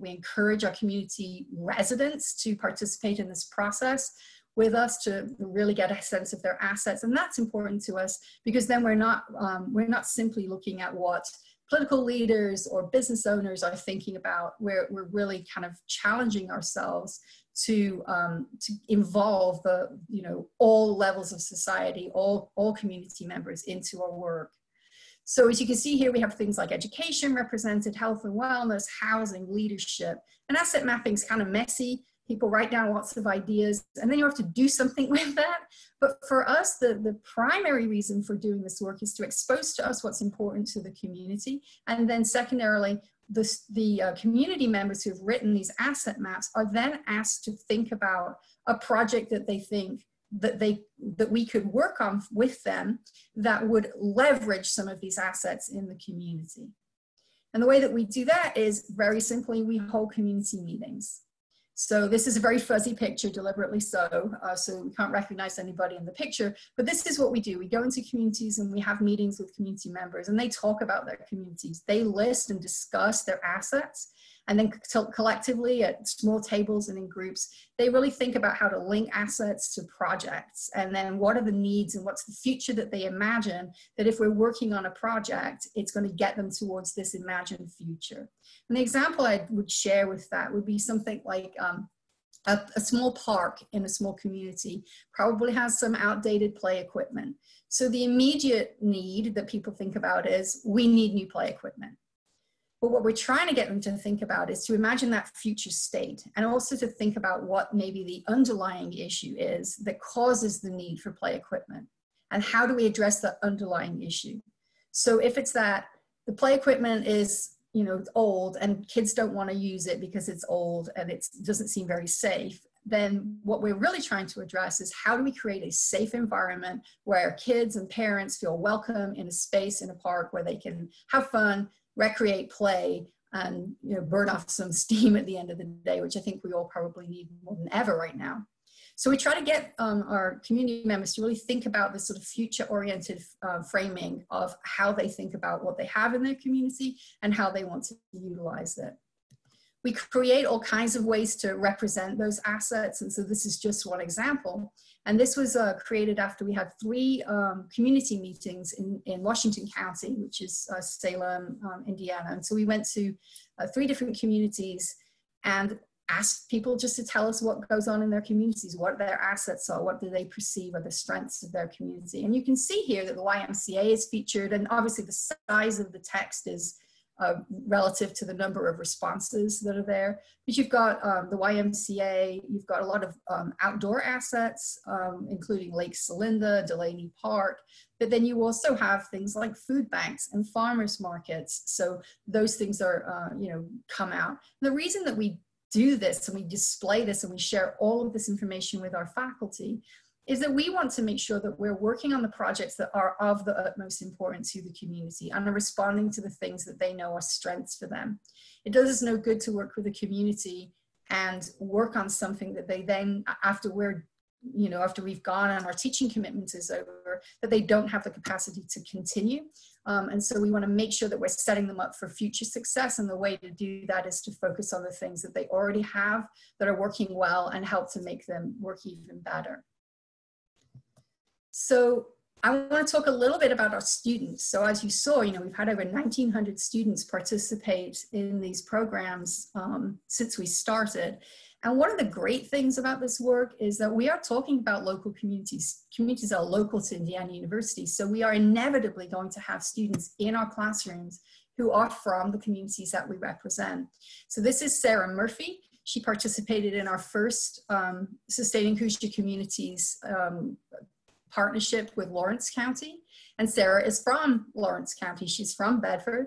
encourage our community residents to participate in this process with us to really get a sense of their assets. And that's important to us because then we're not simply looking at what political leaders or business owners are thinking about. We're really kind of challenging ourselves to involve all levels of society, all community members into our work. So as you can see here, we have things like education represented, health and wellness, housing, leadership, and asset mapping is kind of messy. People write down lots of ideas and then you have to do something with that. But for us, the primary reason for doing this work is to expose to us what's important to the community. And then secondarily, the community members who have written these asset maps are then asked to think about a project that they think that we could work on with them that would leverage some of these assets in the community. And the way that we do that is very simply, we hold community meetings. So this is a very fuzzy picture, deliberately so we can't recognize anybody in the picture, but this is what we do. We go into communities and we have meetings with community members and they talk about their communities. They list and discuss their assets, and then collectively at small tables and in groups, they really think about how to link assets to projects, and then what are the needs and what's the future that they imagine that if we're working on a project, it's going to get them towards this imagined future. And the example I would share with that would be something like a small park in a small community probably has some outdated play equipment. So the immediate need that people think about is, we need new play equipment. But what we're trying to get them to think about is to imagine that future state, and also to think about what maybe the underlying issue is that causes the need for play equipment, and how do we address the underlying issue. So if it's that the play equipment is, it's old and kids don't want to use it because it's old and it doesn't seem very safe, then what we're really trying to address is how do we create a safe environment where kids and parents feel welcome in a space in a park where they can have fun, recreate, play, and burn off some steam at the end of the day, which I think we all probably need more than ever right now. So we try to get our community members to really think about this sort of future-oriented framing of how they think about what they have in their community and how they want to utilize it. We create all kinds of ways to represent those assets, and so this is just one example. And this was created after we had 3 community meetings in Washington County, which is Salem, Indiana. And so we went to 3 different communities and asked people just to tell us what goes on in their communities, what their assets are, what do they perceive are the strengths of their community. And you can see here that the YMCA is featured, and obviously the size of the text is relative to the number of responses that are there. But you've got the YMCA, you've got a lot of outdoor assets, including Lake Celinda, Delaney Park, but then you also have things like food banks and farmers markets. So those things are, come out. The reason that we do this and we display this and we share all of this information with our faculty is that we want to make sure that we're working on the projects that are of the utmost importance to the community and are responding to the things that they know are strengths for them. It does us no good to work with the community and work on something that they then, after we've gone and our teaching commitment is over, that they don't have the capacity to continue. And so we want to make sure that we're setting them up for future success. And the way to do that is to focus on the things that they already have that are working well and help to make them work even better. So I want to talk a little bit about our students. So as you saw, we've had over 1,900 students participate in these programs since we started. And one of the great things about this work is that we are talking about local communities. Communities are local to Indiana University. So we are inevitably going to have students in our classrooms who are from the communities that we represent. So this is Sarah Murphy. She participated in our first Sustaining Hoosier Communities partnership with Lawrence County. And Sarah is from Lawrence County. She's from Bedford.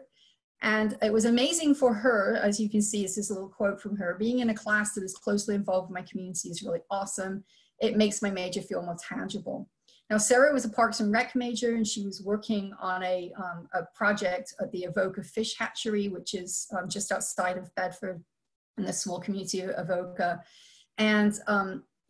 And it was amazing for her, as you can see, it's this little quote from her, being in a class that is closely involved with my community is really awesome. It makes my major feel more tangible. Now, Sarah was a Parks and Rec major, and she was working on a project at the Avoca Fish Hatchery, which is just outside of Bedford in the small community of Avoca. And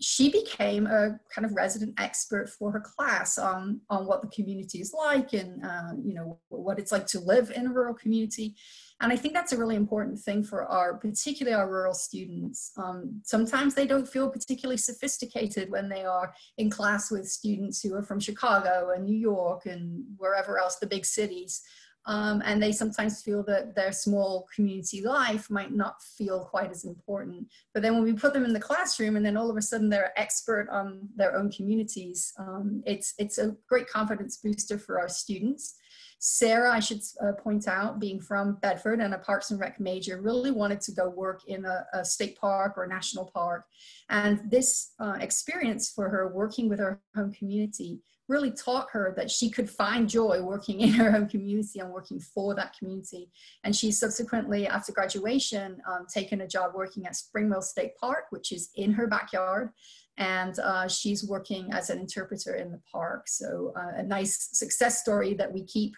she became a kind of resident expert for her class on what the community is like and you know, what it's like to live in a rural community. And I think that's a really important thing for particularly our rural students. Sometimes they don't feel particularly sophisticated when they are in class with students who are from Chicago and New York and wherever else, the big cities. And they sometimes feel that their small community life might not feel quite as important. But then when we put them in the classroom and then all of a sudden they're expert on their own communities, it's a great confidence booster for our students. Sarah, I should point out, being from Bedford and a Parks and Rec major, really wanted to go work in a state park or a national park. And this experience for her working with her home community really taught her that she could find joy working in her own community and working for that community. And she subsequently, after graduation, taken a job working at Spring Mill State Park, which is in her backyard. And she's working as an interpreter in the park. So a nice success story that we keep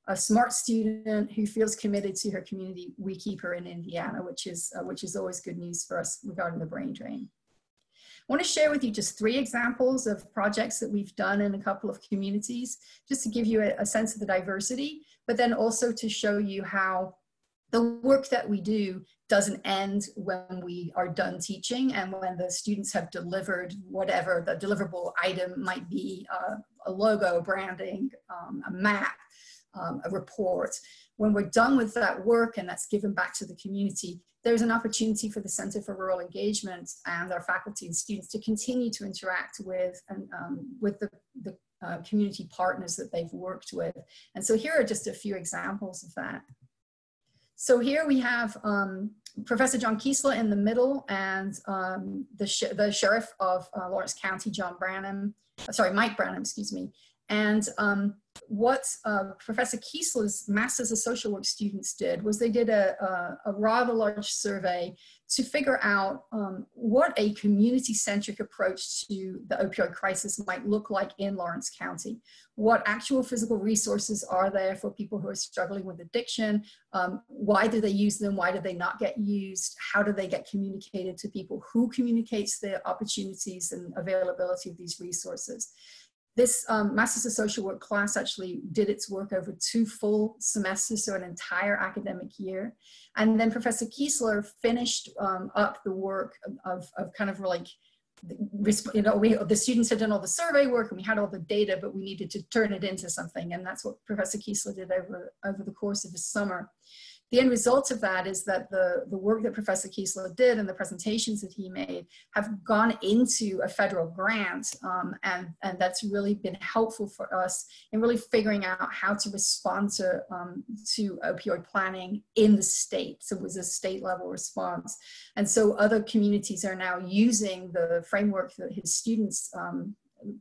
a smart student who feels committed to her community. We keep her in Indiana, which is always good news for us regarding the brain drain. I want to share with you just 3 examples of projects that we've done in a couple of communities, just to give you a sense of the diversity, but then also to show you how the work that we do doesn't end when we are done teaching and when the students have delivered whatever the deliverable item might be, a logo, branding, a map, a report. When we're done with that work and that's given back to the community, there's an opportunity for the Center for Rural Engagement and our faculty and students to continue to interact with the community partners that they've worked with. And so here are just a few examples of that. So here we have Professor John Kiesler in the middle and the sheriff of Lawrence County, Mike Branham, excuse me. And what Professor Kiesler's Masters of Social Work students did was they did a rather large survey to figure out what a community-centric approach to the opioid crisis might look like in Lawrence County. What actual physical resources are there for people who are struggling with addiction? Why do they use them? Why do they not get used? How do they get communicated to people? Who communicates the opportunities and availability of these resources? This Masters of Social Work class actually did its work over 2 full semesters, so an entire academic year. And then Professor Kiesler finished up the work of kind of like, you know, the students had done all the survey work and we had all the data, but we needed to turn it into something. And that's what Professor Kiesler did over the course of the summer. The end result of that is that the work that Professor Kiesler did and the presentations that he made have gone into a federal grant, and that's really been helpful for us in really figuring out how to respond to opioid planning in the state. So it was a state level response. And so other communities are now using the framework that his students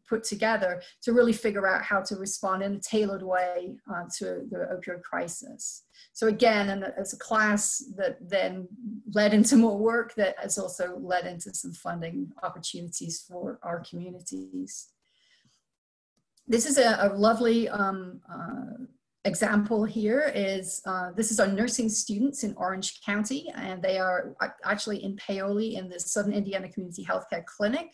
put together to really figure out how to respond in a tailored way to the opioid crisis. So again, and as a class that then led into more work that has also led into some funding opportunities for our communities. This is a lovely example here is, this is our nursing students in Orange County, and they are actually in Paoli in the Southern Indiana Community Healthcare Clinic.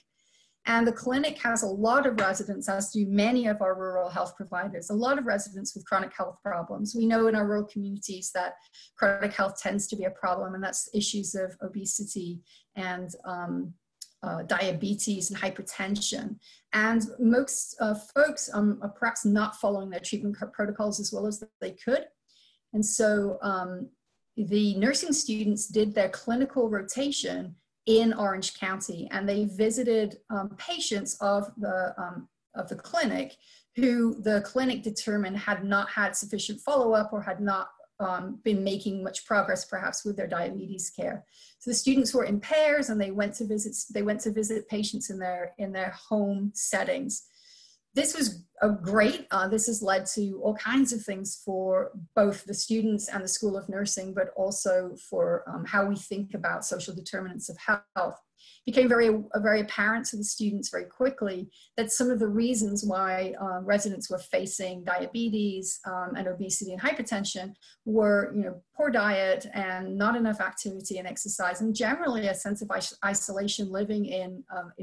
And the clinic has a lot of residents, as do many of our rural health providers, a lot of residents with chronic health problems. We know in our rural communities that chronic health tends to be a problem, and that's issues of obesity and diabetes and hypertension. And most folks are perhaps not following their treatment protocols as well as they could. And so the nursing students did their clinical rotation in Orange County, and they visited patients of the clinic who the clinic determined had not had sufficient follow-up or had not been making much progress perhaps with their diabetes care. So the students were in pairs and they went to visit patients in their home settings. This was great. This has led to all kinds of things for both the students and the School of Nursing, but also for how we think about social determinants of health. It became very apparent to the students very quickly that some of the reasons why residents were facing diabetes and obesity and hypertension were, poor diet and not enough activity and exercise, and generally a sense of isolation, living in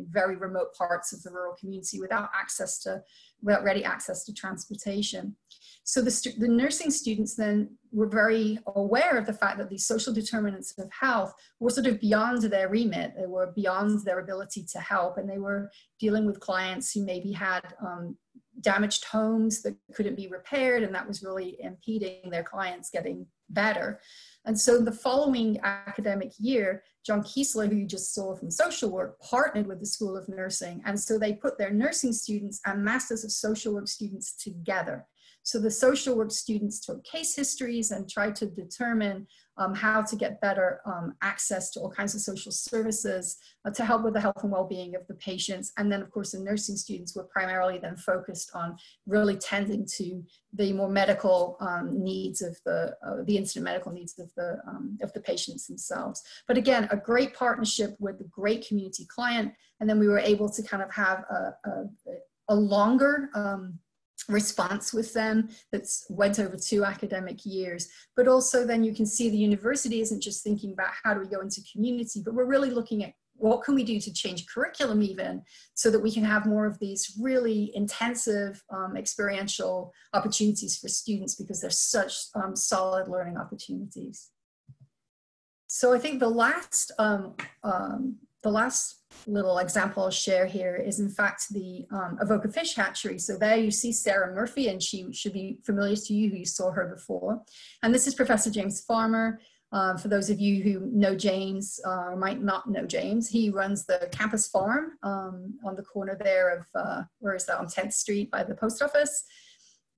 very remote parts of the rural community without ready access to transportation. So the nursing students then were very aware of the fact that these social determinants of health were sort of beyond their remit. They were beyond their ability to help, and they were dealing with clients who maybe had damaged homes that couldn't be repaired, and that was really impeding their clients getting better. And so the following academic year, John Kiesler, who you just saw from social work, partnered with the School of Nursing. And so they put their nursing students and Masters of Social Work students together. So the social work students took case histories and tried to determine how to get better access to all kinds of social services to help with the health and well-being of the patients. And then of course the nursing students were primarily then focused on really tending to the more medical needs of the incident medical needs of the patients themselves. But again, a great partnership with a great community client. And then we were able to kind of have a longer response with them that went over 2 academic years. But also then you can see the university isn't just thinking about how do we go into community, but we're really looking at what can we do to change curriculum even so that we can have more of these really intensive experiential opportunities for students, because they're such solid learning opportunities. So I think the last little example I'll share here is in fact the Avoca Fish Hatchery. So there you see Sarah Murphy, and she should be familiar to you who you saw her before. And this is Professor James Farmer. For those of you who know James or might not know James, he runs the campus farm on the corner there of, where is that, on 10th Street by the post office.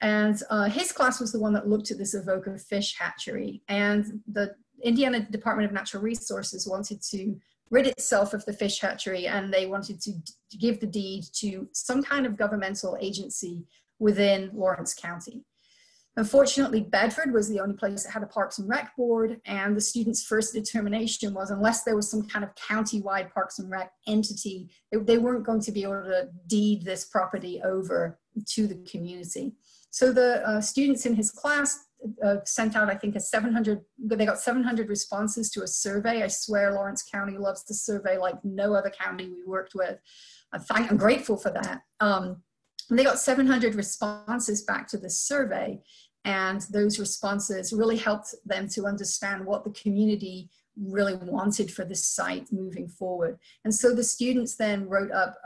And his class was the one that looked at this Avoca Fish Hatchery. And the Indiana Department of Natural Resources wanted to rid itself of the fish hatchery, and they wanted to give the deed to some kind of governmental agency within Lawrence County. Unfortunately, Bedford was the only place that had a Parks and Rec board, and the students' first determination was unless there was some kind of county-wide Parks and Rec entity, they weren't going to be able to deed this property over to the community. So the students in his class sent out, I think, they got 700 responses to a survey. I swear Lawrence County loves the survey like no other county we worked with. I'm grateful for that. They got 700 responses back to this survey, and those responses really helped them to understand what the community really wanted for this site moving forward. And so the students then wrote up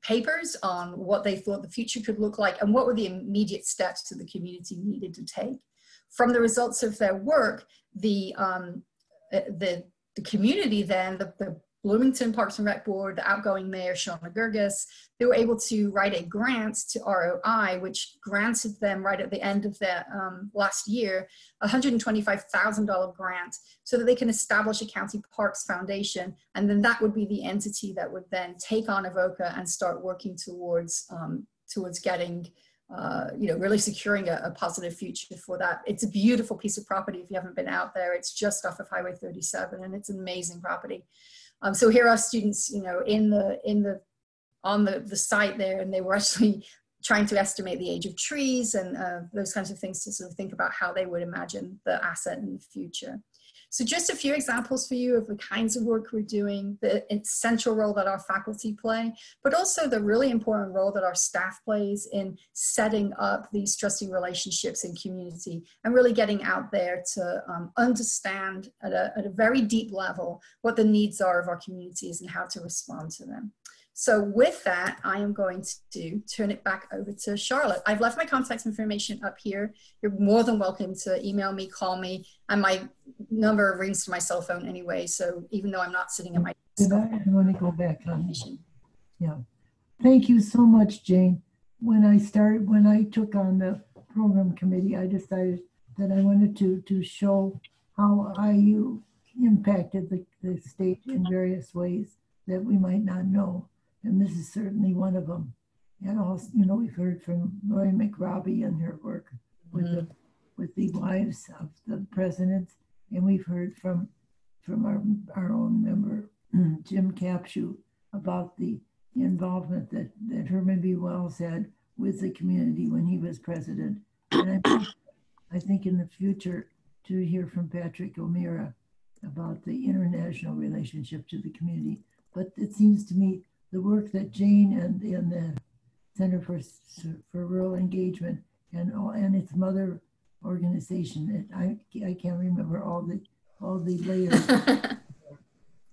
papers on what they thought the future could look like and what were the immediate steps that the community needed to take. From the results of their work, the community then, the Bloomington Parks and Rec Board, the outgoing mayor, Shona Gurgis, they were able to write a grant to ROI, which granted them right at the end of their last year, a $125,000 grant so that they can establish a county parks foundation. And then that would be the entity that would then take on Avoca and start working towards getting, really securing a positive future for that. It's a beautiful piece of property if you haven't been out there. It's just off of Highway 37 and it's an amazing property. So here are students, on the site there, and they were actually trying to estimate the age of trees and those kinds of things to sort of think about how they would imagine the asset in the future. So just a few examples for you of the kinds of work we're doing, the essential role that our faculty play, but also the really important role that our staff plays in setting up these trusting relationships in community and really getting out there to understand at a very deep level what the needs are of our communities and how to respond to them. So with that, I am going to turn it back over to Charlotte. I've left my contact information up here. You're more than welcome to email me, call me, and my number rings to my cell phone anyway. So even though I'm not sitting at my desk. I want to go back on. Yeah. Thank you so much, Jane. When I took on the program committee, I decided that I wanted to show how IU impacted the state in various ways that we might not know. And this is certainly one of them. And also, you know, we've heard from Lori McRobbie and her work with the wives of the presidents, and we've heard from our own member Jim Capshew about the involvement that Herman B. Wells had with the community when he was president. And I think in the future to hear from Patrick O'Meara about the international relationship to the community. But it seems to me the work that Jane and the Center for Rural Engagement and its mother organization, I can't remember all the layers,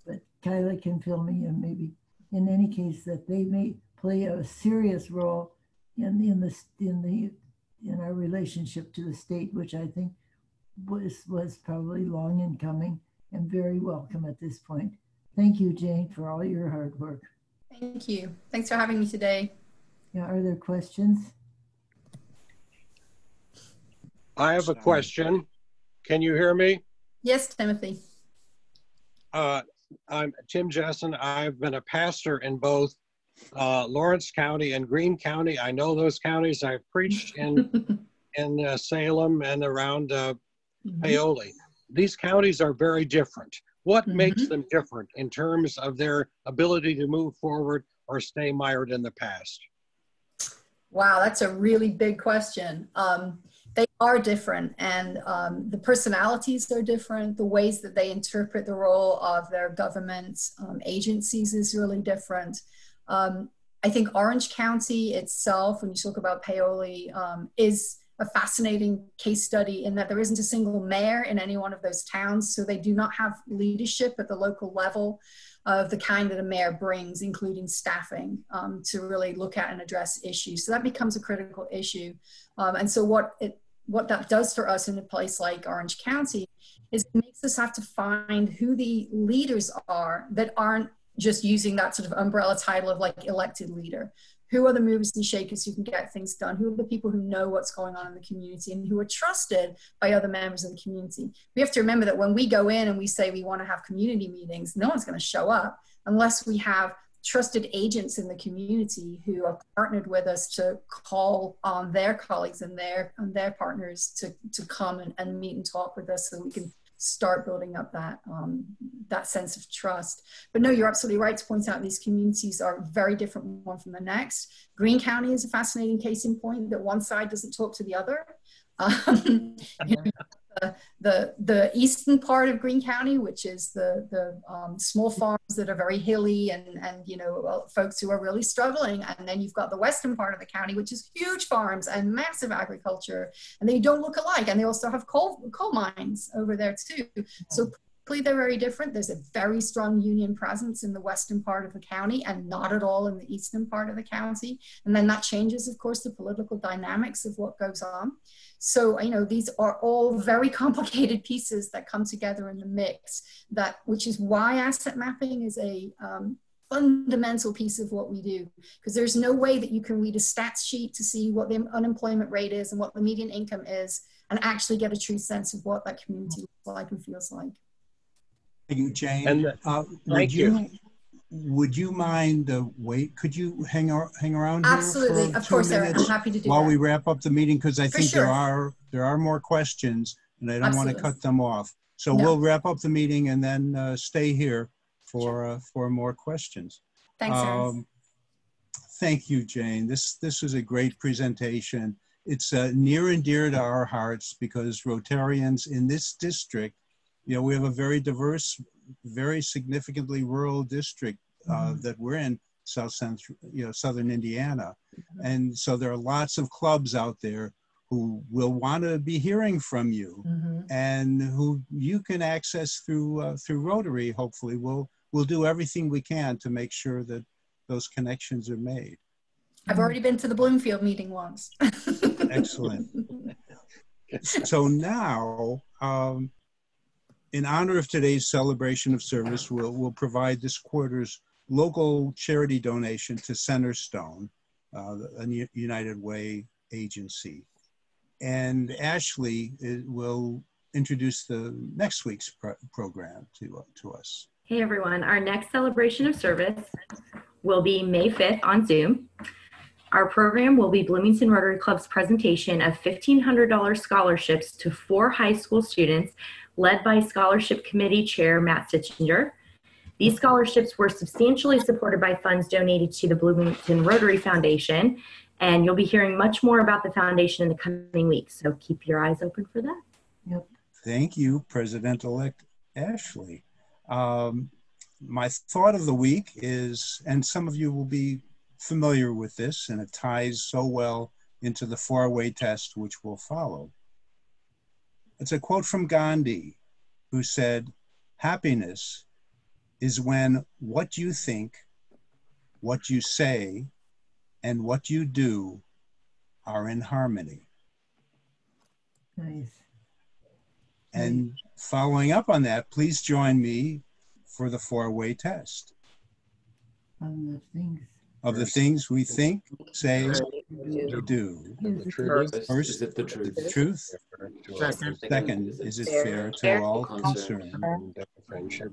but Kyla can fill me in maybe. In any case, that they may play a serious role in our relationship to the state, which I think was probably long in coming and very welcome at this point. Thank you, Jane, for all your hard work. Thank you. Thanks for having me today. Yeah, are there questions? I have a question. Can you hear me? Yes, Timothy. I'm Tim Jessen. I've been a pastor in both Lawrence County and Greene County. I know those counties. I've preached in Salem and around Paoli. These counties are very different. What makes them different in terms of their ability to move forward or stay mired in the past? Wow, that's a really big question. They are different, and the personalities are different. The ways that they interpret the role of their government agencies is really different. I think Orange County itself, when you talk about Paoli, is a fascinating case study in that there isn't a single mayor in any one of those towns, so they do not have leadership at the local level of the kind that a mayor brings, including staffing, to really look at and address issues. So that becomes a critical issue. And so what that does for us in a place like Orange County is it makes us have to find who the leaders are that aren't just using that sort of umbrella title of like elected leader. Who are the movers and shakers who can get things done? Who are the people who know what's going on in the community and who are trusted by other members of the community? We have to remember that when we go in and we say we want to have community meetings, no one's going to show up unless we have trusted agents in the community who are partnered with us to call on their colleagues and their partners to come and meet and talk with us so we can start building up that sense of trust. But no, you're absolutely right to point out these communities are very different one from the next. Greene County is a fascinating case in point that one side doesn't talk to the other. The eastern part of Greene County, which is the small farms that are very hilly and you know, folks who are really struggling. And then you've got the western part of the county, which is huge farms and massive agriculture, and they don't look alike. And they also have coal mines over there too. So they're very different. There's a very strong union presence in the western part of the county and not at all in the eastern part of the county. And then that changes, of course, the political dynamics of what goes on. So, you know, these are all very complicated pieces that come together in the mix, which is why asset mapping is a fundamental piece of what we do, because there's no way that you can read a stats sheet to see what the unemployment rate is and what the median income is and actually get a true sense of what that community looks like and feels like. Thank you, Jane. Would you mind could you hang around here? Absolutely, of course, Erin. I'm happy to do while that. we wrap up the meeting, because I think sure. there are more questions, and I don't Absolutely. want to cut them off. So No. we'll wrap up the meeting and then stay here for more questions. Thanks, Erin. Thank you, Jane. This is a great presentation. It's near and dear to our hearts because Rotarians in this district, you know, we have a very diverse, very significantly rural district that we're in, southern Indiana. And so there are lots of clubs out there who will want to be hearing from you and who you can access through Rotary. Hopefully we'll do everything we can to make sure that those connections are made. I've already been to the Bloomfield meeting once. Excellent. So now, in honor of today's celebration of service, we'll provide this quarter's local charity donation to Centerstone, a United Way agency. And Ashley will introduce the next week's program to us. Hey everyone, our next celebration of service will be May 5th on Zoom. Our program will be Bloomington Rotary Club's presentation of $1,500 scholarships to 4 high school students led by Scholarship Committee Chair Matt Stitchinger. These scholarships were substantially supported by funds donated to the Bloomington Rotary Foundation, and you'll be hearing much more about the foundation in the coming weeks, so keep your eyes open for that. Yep. Thank you, President-elect Ashley. My thought of the week is, and some of you will be familiar with this, and it ties so well into the 4-way test which will follow. It's a quote from Gandhi, who said, "Happiness is when what you think, what you say, and what you do are in harmony." Nice. And following up on that, please join me for the 4-way test. Of the things we think, say, do. First, is it the truth? Second, is it fair to all concerned?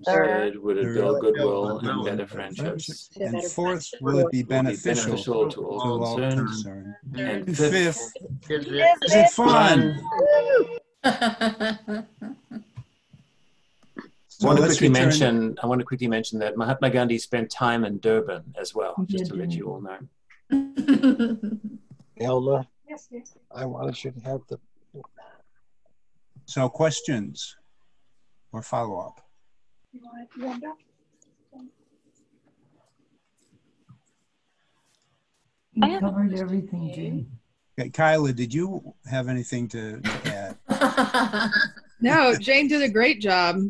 Third, would it build goodwill and better friendships? And fourth, will it be beneficial to all concerned? And fifth, is it fun? I want to quickly mention that Mahatma Gandhi spent time in Durban as well, just to let you all know. Elma, Yes, yes. I wanted you to have the. So questions or follow-up? You want to end up? You covered everything, Jane. Okay, Kyla, did you have anything to add? No, Jane did a great job.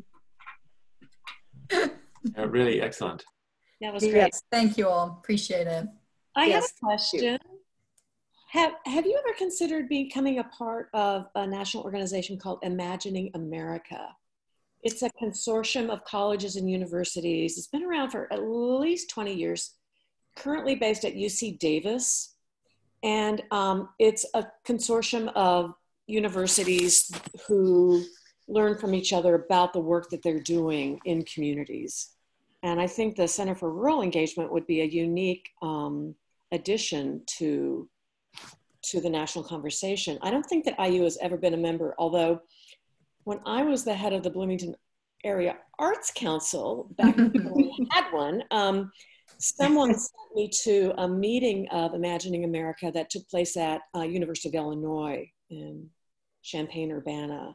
Really excellent. That was great. Yes, thank you all. Appreciate it. I Yes, have a question. Have you ever considered becoming a part of a national organization called Imagining America? It's a consortium of colleges and universities. It's been around for at least 20 years, currently based at UC Davis. And it's a consortium of universities who learn from each other about the work that they're doing in communities. And I think the Center for Rural Engagement would be a unique addition to the national conversation. I don't think that IU has ever been a member, although when I was the head of the Bloomington Area Arts Council, back when we had one, someone sent me to a meeting of Imagining America that took place at University of Illinois in Champaign-Urbana.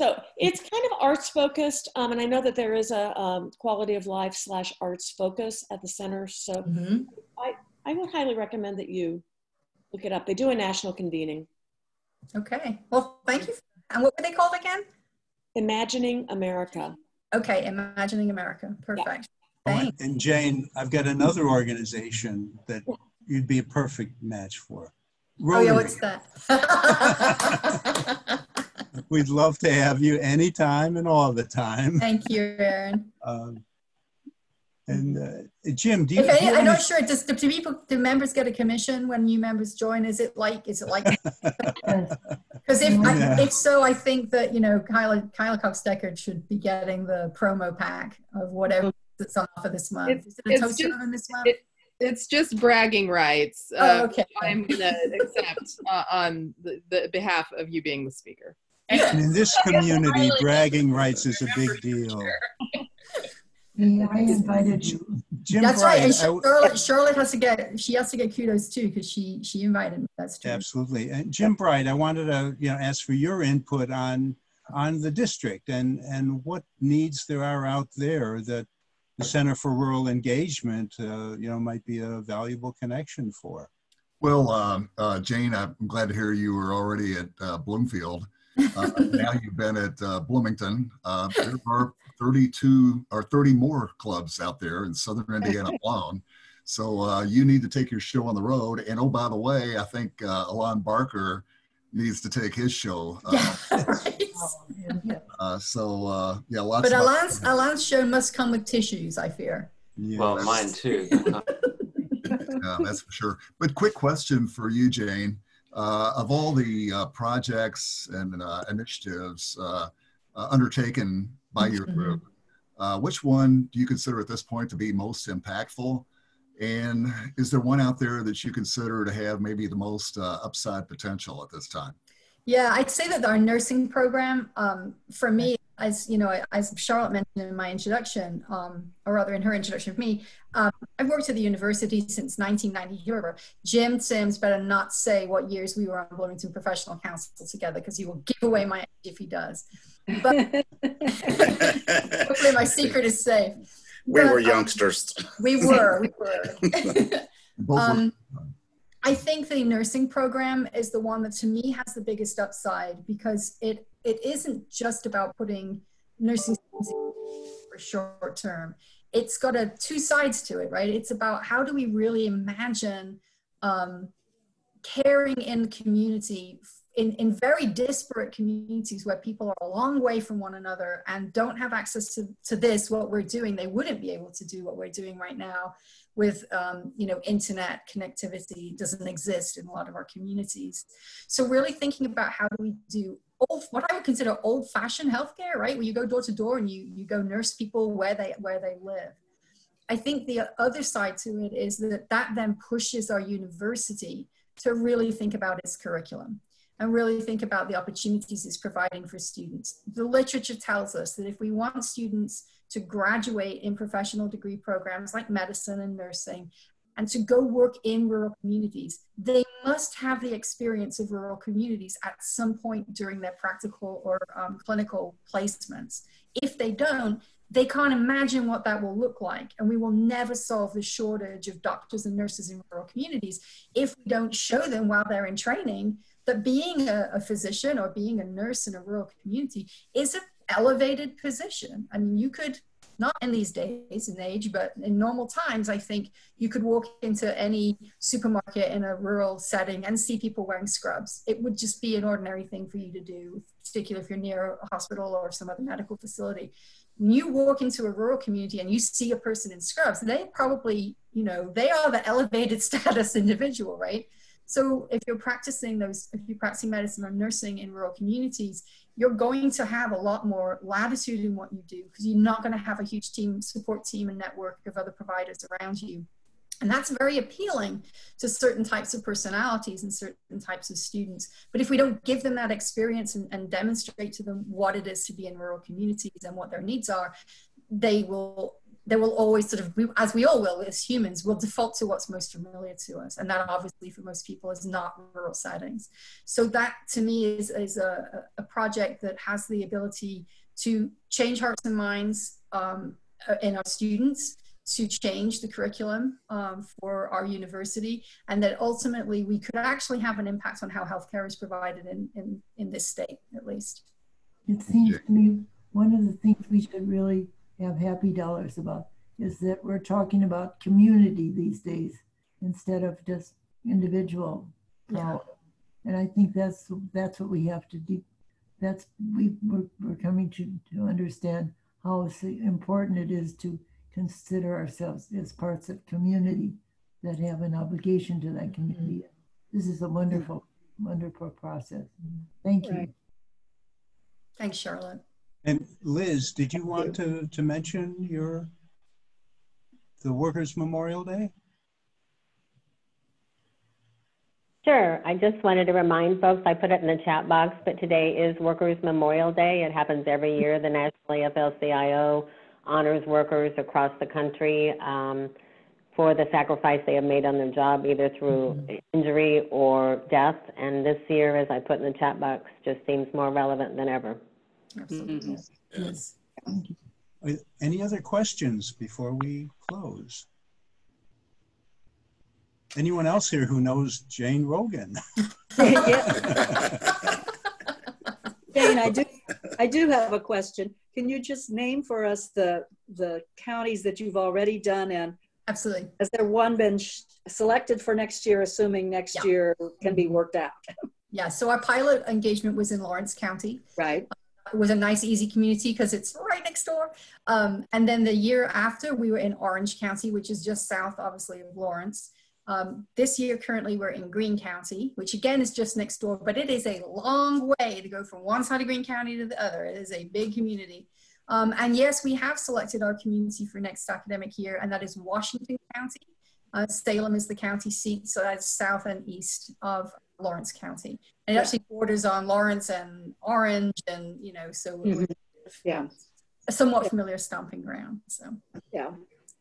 So it's kind of arts focused, and I know that there is a quality of life / arts focus at the center. So I would highly recommend that you look it up. They do a national convening. Okay. Well, thank you. And what were they called again? Imagining America. Okay, Imagining America. Perfect. Yeah. Oh, and Jane, I've got another organization that you'd be a perfect match for. Rotary. Oh yeah, what's that? We'd love to have you anytime and all the time. Thank you, Aaron. Jim, do you? Okay, I'm not sure. Do members get a commission when new members join? Is it like? Because if so, I think that Kyla Cox-Deckard should be getting the promo pack of whatever that's on offer this month. Is it a toaster oven this month? It's just bragging rights. Okay. I'm going to accept on the behalf of you being the speaker. And in this community, bragging rights is a big deal. I invited you. Jim That's Bright, right. And Charlotte has to get kudos too because she invited me. That's true. Absolutely. And Jim Bright, I wanted to ask for your input on the district and what needs there are out there that the Center for Rural Engagement might be a valuable connection for. Well, Jane, I'm glad to hear you were already at Bloomfield. Now you've been at Bloomington. There are 32 or 30 more clubs out there in Southern Indiana alone. So you need to take your show on the road. And oh, by the way, I think Alon Barker needs to take his show. Lots. But Alon's show must come with tissues, I fear. Yes. Well, mine too. That's for sure. But quick question for you, Jane. Of all the projects and initiatives undertaken by your group, which one do you consider at this point to be most impactful? And is there one out there that you consider to have maybe the most upside potential at this time? Yeah, I'd say that our nursing program, for me, as you know, as Charlotte mentioned in my introduction, or rather in her introduction of me, I've worked at the university since 1990. Here, Jim Sims better not say what years we were on Bloomington Professional Council together, because he will give away my age if he does. But hopefully my secret is safe. We were youngsters. We were. I think the nursing program is the one that to me has the biggest upside, because it isn't just about putting nursing students for short term. It's got two sides to it, right? It's about how do we really imagine caring in community, in very disparate communities where people are a long way from one another and don't have access to this, what we're doing. They wouldn't be able to do what we're doing right now with, you know, internet connectivity doesn't exist in a lot of our communities. So really thinking about how do we do what I would consider old-fashioned healthcare, right? Where you go door to door and you go nurse people where they live. I think the other side to it is that then pushes our university to really think about its curriculum and really think about the opportunities it's providing for students. The literature tells us that if we want students to graduate in professional degree programs like medicine and nursing, and to go work in rural communities, they must have the experience of rural communities at some point during their practical or clinical placements. If they don't, they can't imagine what that will look like. And we will never solve the shortage of doctors and nurses in rural communities if we don't show them while they're in training that being a physician or being a nurse in a rural community is an elevated position. I mean, you could, not in these days and age, but in normal times, I think you could walk into any supermarket in a rural setting and see people wearing scrubs. It would just be an ordinary thing for you to do, particularly if you're near a hospital or some other medical facility. When you walk into a rural community and you see a person in scrubs, they probably, you know, they are the elevated status individual, right? So if you're practicing medicine or nursing in rural communities, you're going to have a lot more latitude in what you do, because you're not going to have a huge support team and network of other providers around you. And that's very appealing to certain types of personalities and certain types of students. But if we don't give them that experience and demonstrate to them what it is to be in rural communities and what their needs are, they will always sort of, as we all will as humans, will default to what's most familiar to us. And that obviously for most people is not rural settings. So that to me is a project that has the ability to change hearts and minds in our students, to change the curriculum for our university, and that ultimately we could actually have an impact on how healthcare is provided in this state, at least. It seems to me one of the things we should really have happy dollars about is that we're talking about community these days instead of just individual. Yeah. And I think that's what we have to do. We're coming to understand how important it is to consider ourselves as parts of community that have an obligation to that community. This is a wonderful, wonderful process. Thank you. Right. Thanks, Charlotte. And Liz, did you want to mention the Workers' Memorial Day? Sure. I just wanted to remind folks, I put it in the chat box, but today is Workers' Memorial Day. It happens every year. The National AFL-CIO honors workers across the country for the sacrifice they have made on their job, either through injury or death. And this year, as I put in the chat box, just seems more relevant than ever. Absolutely. Yes. Any other questions before we close? Anyone else here who knows Jane Rogan? Jane, I do have a question. Can you just name for us the counties that you've already done, and absolutely, has there one been selected for next year, assuming next year can be worked out? Yeah, so our pilot engagement was in Lawrence County. Right. It was a nice, easy community because it's right next door. And then the year after, we were in Orange County, which is just south, obviously, of Lawrence. This year, currently, we're in Greene County, which again is just next door, but it is a long way to go from one side of Greene County to the other. It is a big community. And yes, we have selected our community for next academic year, and that is Washington County. Salem is the county seat, so that's south and east of Lawrence County. And it actually borders on Lawrence and Orange, and, you know, so yeah, a somewhat familiar stomping ground. So yeah.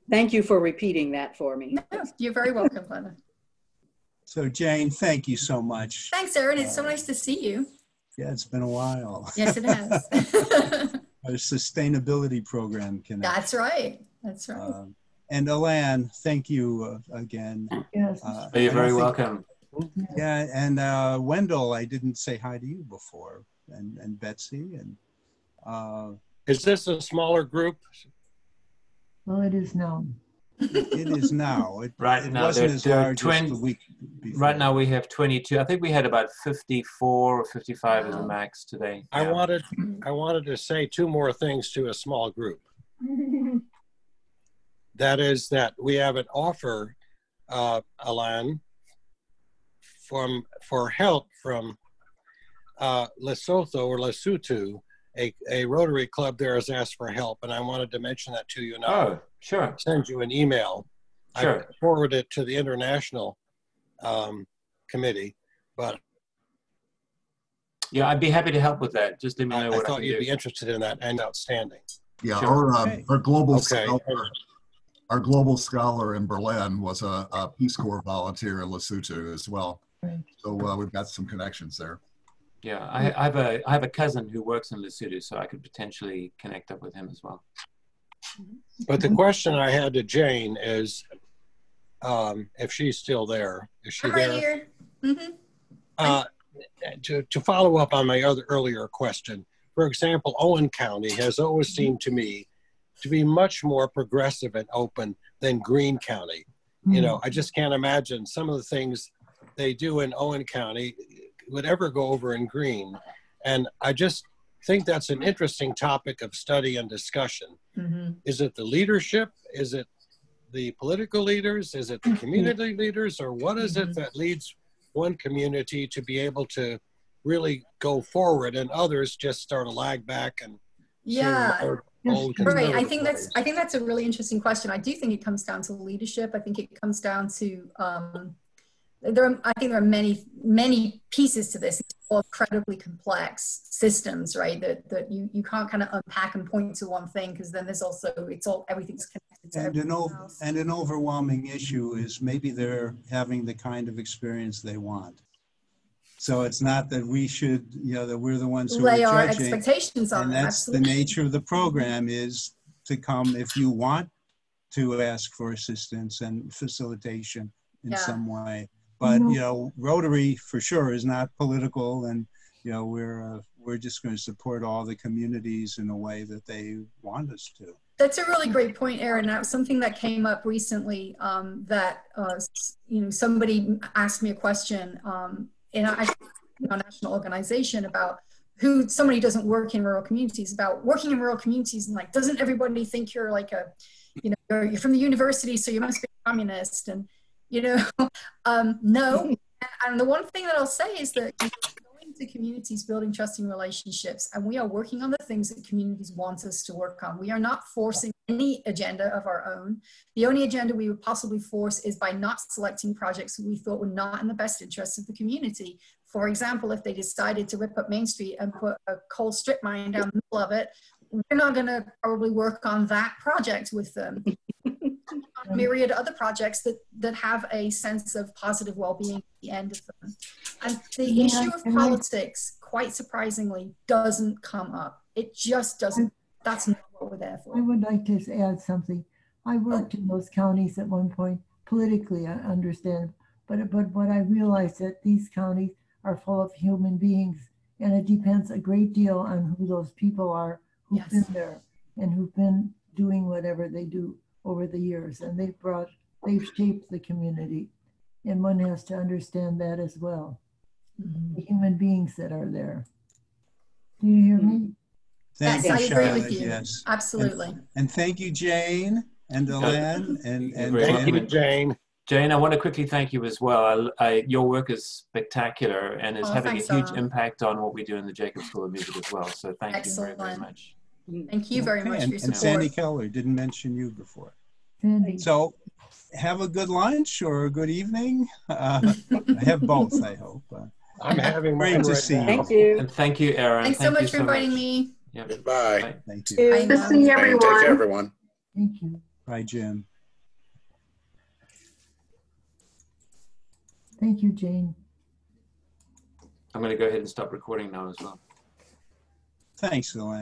Thank you for repeating that for me. No, you're very welcome, Glenda. So Jane, thank you so much. Thanks, Erin. It's so nice to see you. Yeah, it's been a while. Yes, it has. Our sustainability program connection. That's right. That's right. And Alan, thank you again. Yes. You're very welcome. Yeah, and Wendell, I didn't say hi to you before, and Betsy, and is this a smaller group? Well, it is now. It is now. Right now, wasn't as there are large as the week before. Right now, we have 22. I think we had about 54 or 55 as a max today. I wanted to say two more things to a small group. That is that we have an offer, Alan, for help from Lesotho or Lesotho. A Rotary Club there has asked for help, and I wanted to mention that to you now. Oh, sure. Send you an email. Sure. I forwarded it to the international committee, but yeah, I'd be happy to help with that. Just let me know what I thought you'd do. be interested in that, and outstanding. Yeah, Sure. our global scholar, our global scholar in Berlin was a Peace Corps volunteer in Lesotho as well. Right. So we've got some connections there. Yeah, I have a cousin who works in Lesotho, so I could potentially connect up with him as well. But the question I had to Jane is, if she's still there, is she there? Right here. Mm-hmm. To follow up on my earlier question, for example, Owen County has always seemed to me to be much more progressive and open than Greene County. You know, I just can't imagine some of the things they do in Owen County would ever go over in Greene. And I just think that's an interesting topic of study and discussion. Mm-hmm. Is it the leadership? Is it the political leaders? Is it the community leaders? Or what is it that leads one community to be able to really go forward and others just start to lag back and right. I think that's a really interesting question. I do think it comes down to leadership. I think it comes down to I think there are many pieces to this. It's all incredibly complex systems, right? That you can't kind of unpack and point to one thing, because then there's also everything's connected to everything else. And an overwhelming issue is maybe they're having the kind of experience they want. So it's not that we should, that we're the ones who lay are our judging, expectations on and them. that's the nature of the program, is to come if you want to ask for assistance and facilitation in some way. But Rotary for sure is not political, and we're just going to support all the communities in a way that they want us to. That's a really great point, Erin. That was something that came up recently. Somebody asked me a question in a national organization about somebody who doesn't work in rural communities, about working in rural communities, and like, doesn't everybody think you're like you're from the university, so you must be a communist? And no. And the one thing that I'll say is that going to communities, building trusting relationships, and we are working on the things that communities want us to work on. We are not forcing any agenda of our own. The only agenda we would possibly force is by not selecting projects we thought were not in the best interest of the community. For example, if they decided to rip up Main Street and put a coal strip mine down the middle of it, we're not going to probably work on that project with them. A myriad other projects that have a sense of positive well-being at the end of them. And the issue of politics, quite surprisingly, doesn't come up. It just doesn't. That's not what we're there for. I would like to add something. I worked in those counties at one point, politically, I understand, but what I realized that these counties are full of human beings, and it depends a great deal on who those people are who've been there and who've been doing whatever they do over the years, and they've shaped the community, and one has to understand that as well. The human beings that are there. Do you hear me? Thank you, I agree Charlotte. with you. Yes, Absolutely. and thank you, Jane and Alan, and thank you, Jane. Jane, I want to quickly thank you as well. Your work is spectacular and is having thanks, a huge Sarah. impact on what we do in the Jacobs School of Music as well. So thank you very, very much. Thank you very much for your And support. Sandy Keller didn't mention you before. Sandy. So have a good lunch or a good evening. Have both, I hope. I'm having great mine to right see now. you. Thank you. And thank you, Aaron. Thanks so much for inviting me. Yep. Goodbye. Bye. Thank you. Bye Good to now. see everyone. Take care, everyone. Thank you. Bye, Jim. Thank you, Jane. I'm going to go ahead and stop recording now as well. Thanks, Elaine.